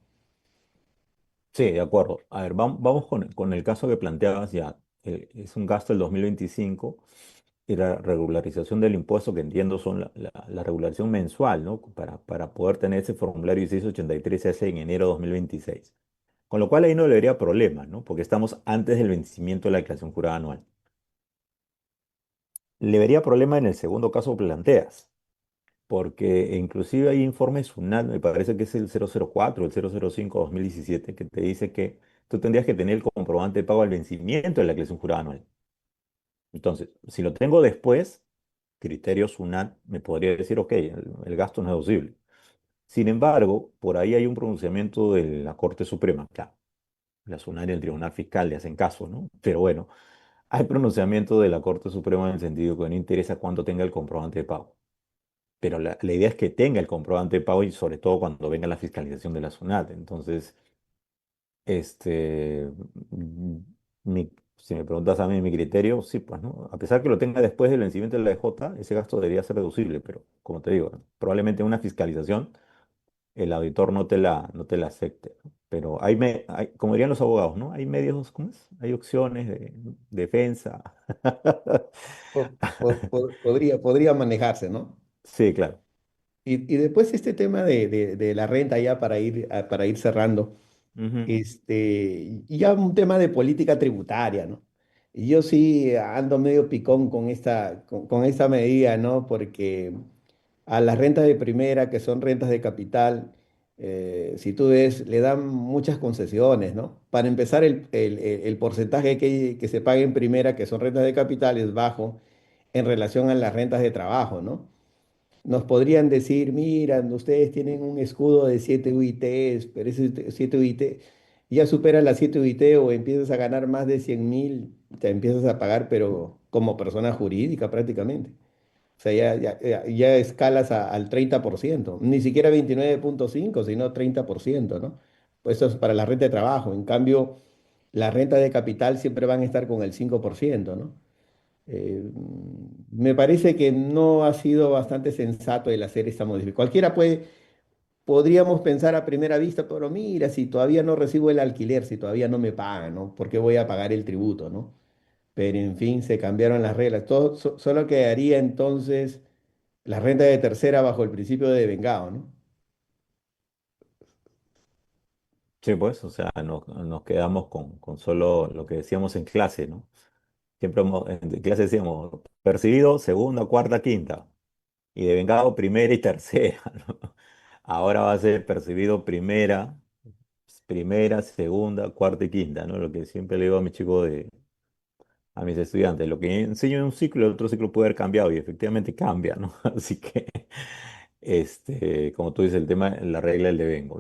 Sí, de acuerdo. A ver, vamos con el caso que planteabas ya. Es un gasto del 2025 y la regularización del impuesto, que entiendo son la regularización mensual, ¿no? Para poder tener ese formulario 1683 se hace en enero de 2026. Con lo cual ahí no le vería problema, ¿no? Porque estamos antes del vencimiento de la declaración jurada anual. Le vería problema en el segundo caso que planteas, porque inclusive hay informes SUNAT, me parece que es el 004, el 005-2017, que te dice que tú tendrías que tener el comprobante de pago al vencimiento de la declaración jurada anual. Entonces, si lo tengo después, criterio SUNAT me podría decir, ok, el gasto no es deducible. Sin embargo, por ahí hay un pronunciamiento de la Corte Suprema. Claro, la SUNAT y el Tribunal Fiscal le hacen caso, ¿no? Pero bueno, hay pronunciamiento de la Corte Suprema en el sentido que no interesa cuánto tenga el comprobante de pago. Pero la idea es que tenga el comprobante de pago y sobre todo cuando venga la fiscalización de la SUNAT. Entonces, este, mm, si me preguntas a mí mi criterio, sí, pues, ¿no? A pesar que lo tenga después del vencimiento de la EJ, ese gasto debería ser reducible, pero como te digo, ¿no? Probablemente en una fiscalización el auditor no te la acepte, ¿no? Pero como dirían los abogados, ¿no? Hay medios, ¿cómo es? Hay opciones de defensa. Podría manejarse, ¿no? Sí, claro. Y después este tema de la renta ya para ir cerrando, Ujú. y ya un tema de política tributaria, ¿no? Y yo sí ando medio picón con esta medida, ¿no? Porque a las rentas de primera, que son rentas de capital, si tú ves, le dan muchas concesiones, ¿no? Para empezar, el porcentaje que se paga en primera, que son rentas de capital, es bajo en relación a las rentas de trabajo, ¿no? Nos podrían decir, mira, ustedes tienen un escudo de 7 UITs, pero ese 7 UIT ya supera las 7 UIT o empiezas a ganar más de 100.000, te empiezas a pagar, pero como persona jurídica prácticamente. O sea, ya escalas al 30%, ni siquiera 29,5, sino 30%, ¿no? Pues eso es para la renta de trabajo. En cambio, la renta de capital siempre van a estar con el 5%, ¿no? Me parece que no ha sido bastante sensato el hacer esta modificación. Podríamos pensar a primera vista, pero mira, si todavía no recibo el alquiler, si todavía no me pagan, ¿no? ¿Por qué voy a pagar el tributo, ¿no? Pero en fin, se cambiaron las reglas. Solo quedaría entonces la renta de tercera bajo el principio de vengado, ¿no? Sí, pues, o sea, nos quedamos con solo lo que decíamos en clase, ¿no? Siempre en clase decíamos, percibido segunda, cuarta, quinta, y devengado primera y tercera, ¿no? Ahora va a ser percibido primera, segunda, cuarta y quinta, ¿no? Lo que siempre le digo a mis chicos a mis estudiantes, lo que enseño en un ciclo, el otro ciclo puede haber cambiado y efectivamente cambia, ¿no? Así que, como tú dices, el tema, la regla del devengo.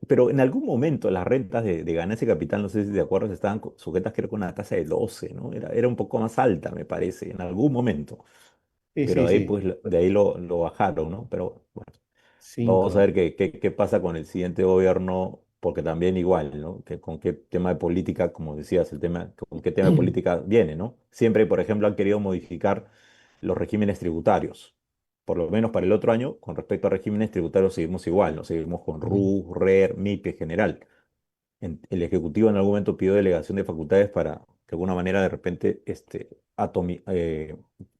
Pero en algún momento las rentas de ganancia de capital, no sé si te acuerdas, estaban sujetas creo con una tasa de 12, ¿no? Era un poco más alta, me parece, en algún momento. Sí, Pero sí, de ahí, sí. pues, de ahí lo bajaron, ¿no? Pero bueno. Cinco, Vamos a ¿no? ver qué pasa con el siguiente gobierno, porque también igual, ¿no? Que con qué tema de política, como decías, con qué tema de política viene, ¿no? Siempre, por ejemplo, han querido modificar los regímenes tributarios. Por lo menos para el otro año, con respecto a regímenes tributarios, seguimos igual, ¿no? Seguimos con Ujú. RU, RER, MIP en general. El Ejecutivo en algún momento pidió delegación de facultades para, de alguna manera, de repente,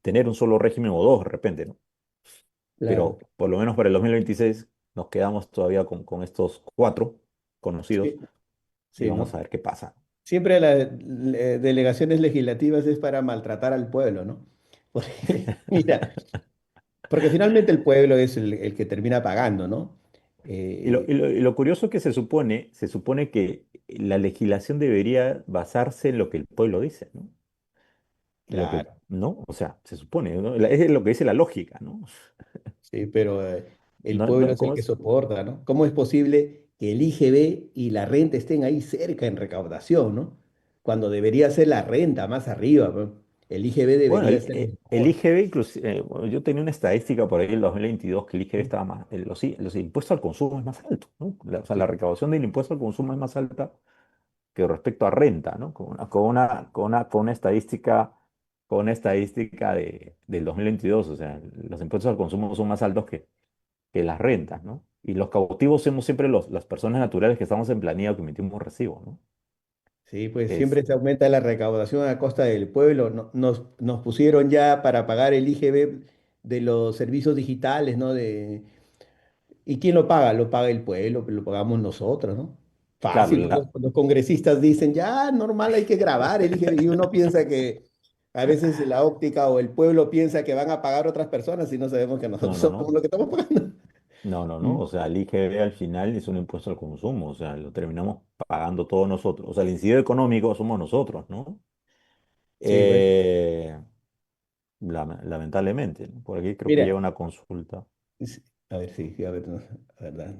tener un solo régimen o dos, de repente, ¿no? Claro. Pero por lo menos para el 2026 nos quedamos todavía con estos cuatro conocidos Sí, y sí, vamos ¿no? a ver qué pasa. Siempre las delegaciones legislativas es para maltratar al pueblo, ¿no? Porque, mira, porque finalmente el pueblo es el que termina pagando, ¿no? Eh, Y lo curioso es que se supone que la legislación debería basarse en lo que el pueblo dice, ¿no? claro. ¿No? O sea, se supone, ¿no? Es lo que dice la lógica, ¿no? Sí, pero el No, pueblo no, es el ¿cómo que es? soporta, ¿no? ¿Cómo es posible que el IGB y la renta estén ahí cerca en recaudación, ¿no? Cuando debería ser la renta más arriba, ¿no? El IGB Bueno, debería ser el mejor. IGB, inclusive, bueno, yo tenía una estadística por ahí en el 2022 que el IGB estaba más, los impuestos al consumo es más alto, ¿no? O sea, la Sí, recaudación del impuesto al consumo es más alta que respecto a renta, ¿no? Con una estadística del 2022, o sea, los impuestos al consumo son más altos que las rentas, ¿no? Y los cautivos somos siempre las personas naturales que estamos en planilla o que emitimos recibo, ¿no? sí, pues Es, siempre se aumenta la recaudación a costa del pueblo. Nos pusieron ya para pagar el IGB de los servicios digitales, ¿no? ¿Y quién lo paga? Lo paga el pueblo, lo pagamos nosotros, ¿no? claro, Fácil, ¿no? Los congresistas dicen, ya, normal, hay que grabar el IGB. Y uno piensa que a veces la óptica o el pueblo piensa que van a pagar otras personas y no sabemos que no, nosotros no, somos no. los que estamos pagando. No, no, no. Mm. O sea, el IGB al final es un impuesto al consumo. O sea, lo terminamos pagando todos nosotros. O sea, el incidio económico somos nosotros, ¿no? Sí, pues. Eh, lamentablemente, ¿no? Por aquí creo que llega Mira, una consulta. a ver, sí, sí, a ver, no, a ver,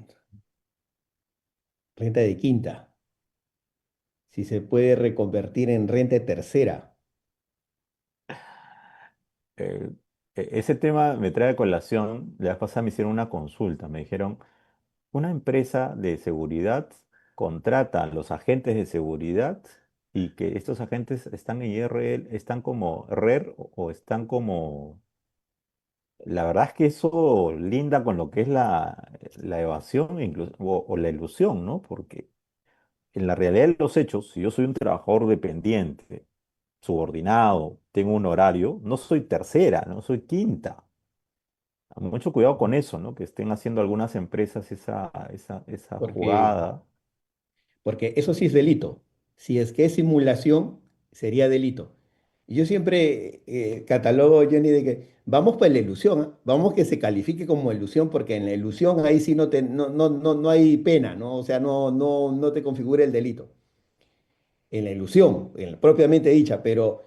renta de quinta, si se puede reconvertir en renta de tercera. Eh, ese tema me trae a colación. La vez pasada me hicieron una consulta. Me dijeron, una empresa de seguridad contrata a los agentes de seguridad y que estos agentes están en IRL, están como RER o están como... La verdad es que eso linda con lo que es la evasión o la ilusión, ¿no? Porque en la realidad de los hechos, si yo soy un trabajador dependiente, subordinado, tengo un horario, no soy tercera, no soy quinta. Mucho cuidado con eso, ¿no? Que estén haciendo algunas empresas esa Porque jugada. Porque eso sí es delito. Si es que es simulación, sería delito. Y yo siempre catalogo, Johnny, de que vamos por la ilusión, ¿ah? Vamos que se califique como ilusión, porque en la ilusión ahí sí no hay pena, ¿no? O sea, no te configura el delito en la ilusión, propiamente dicha, pero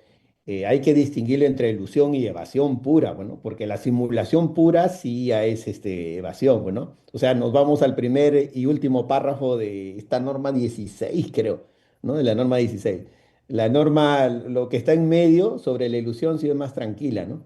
hay que distinguirlo entre ilusión y evasión pura, bueno, porque la simulación pura sí ya es evasión, bueno. O sea, nos vamos al primer y último párrafo de esta norma 16, creo, ¿no? De la norma 16. La norma, lo que está en medio sobre la ilusión sí es más tranquila, ¿no?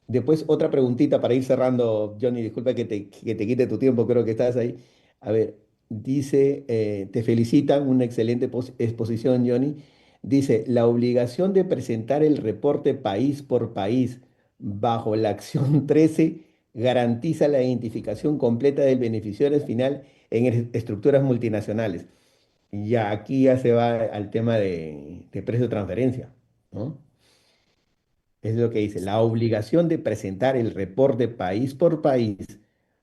Después, otra preguntita para ir cerrando, Johnny, disculpa que te quite tu tiempo, creo que estás ahí. A ver, dice, te felicitan, una excelente exposición, Johnny. Dice, la obligación de presentar el reporte país por país bajo la acción 13 garantiza la identificación completa del beneficiario final en estructuras multinacionales. Ya aquí ya se va al tema de precio de transferencia, ¿no? Es lo que dice, la obligación de presentar el reporte país por país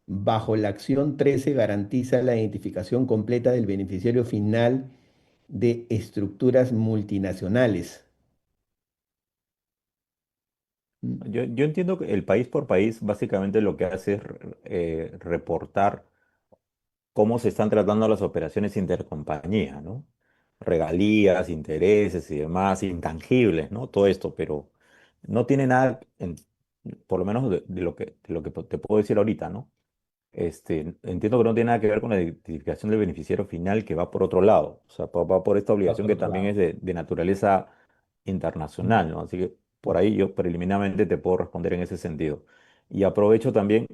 bajo la acción 13 garantiza la identificación completa del beneficiario final de estructuras multinacionales. Mm. Yo entiendo que el país por país básicamente lo que hace es reportar cómo se están tratando las operaciones intercompañía, ¿no? Regalías, intereses y demás, intangibles, ¿no? Todo esto, pero no tiene nada, por lo menos de lo que te puedo decir ahorita, ¿no? Entiendo que no tiene nada que ver con la identificación del beneficiario final que va por otro lado, o sea, va por esta Va obligación por que otro también lado. es de naturaleza internacional, ¿no? Así que por ahí yo preliminarmente te puedo responder en ese sentido. Y aprovecho también,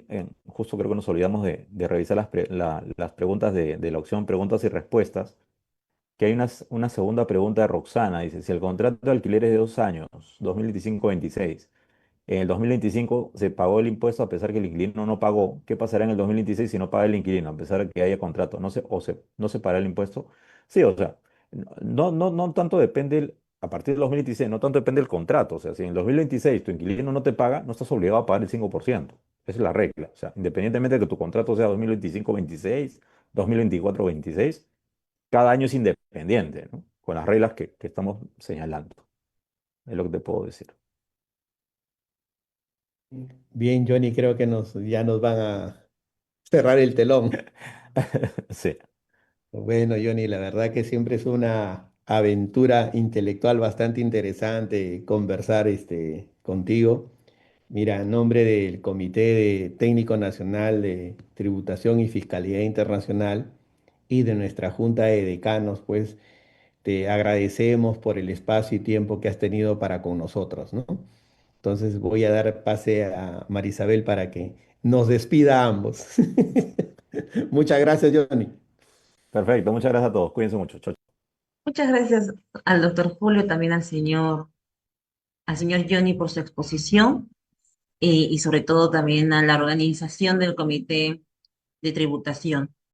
justo creo que nos olvidamos de revisar las preguntas de la opción preguntas y respuestas, que hay una segunda pregunta de Roxana, dice, si el contrato de alquiler es de 2 años, 2025-26, en el 2025 se pagó el impuesto a pesar que el inquilino no pagó. ¿Qué pasará en el 2026 si no paga el inquilino a pesar de que haya contrato? No se pagará el impuesto. Sí, o sea, no tanto depende, a partir del 2026, no tanto depende del contrato. O sea, si en el 2026 tu inquilino no te paga, no estás obligado a pagar el 5%. Esa es la regla. O sea, independientemente de que tu contrato sea 2025-26, 2024-26, cada año es independiente, ¿no? Con las reglas que estamos señalando. Es lo que te puedo decir. Bien, Johnny, creo que ya nos van a cerrar el telón. Sí. Bueno, Johnny, la verdad que siempre es una aventura intelectual bastante interesante conversar contigo. Mira, en nombre del Técnico Nacional de Tributación y Fiscalidad Internacional y de nuestra Junta de Decanos, pues te agradecemos por el espacio y tiempo que has tenido para con nosotros, ¿no? Entonces voy a dar pase a Marisabel para que nos despida a ambos. Muchas gracias, Johnny. Perfecto, muchas gracias a todos. Cuídense mucho. Chau, Muchas gracias al doctor Julio, también al señor Johnny por su exposición y sobre todo también a la organización del Comité de Tributación.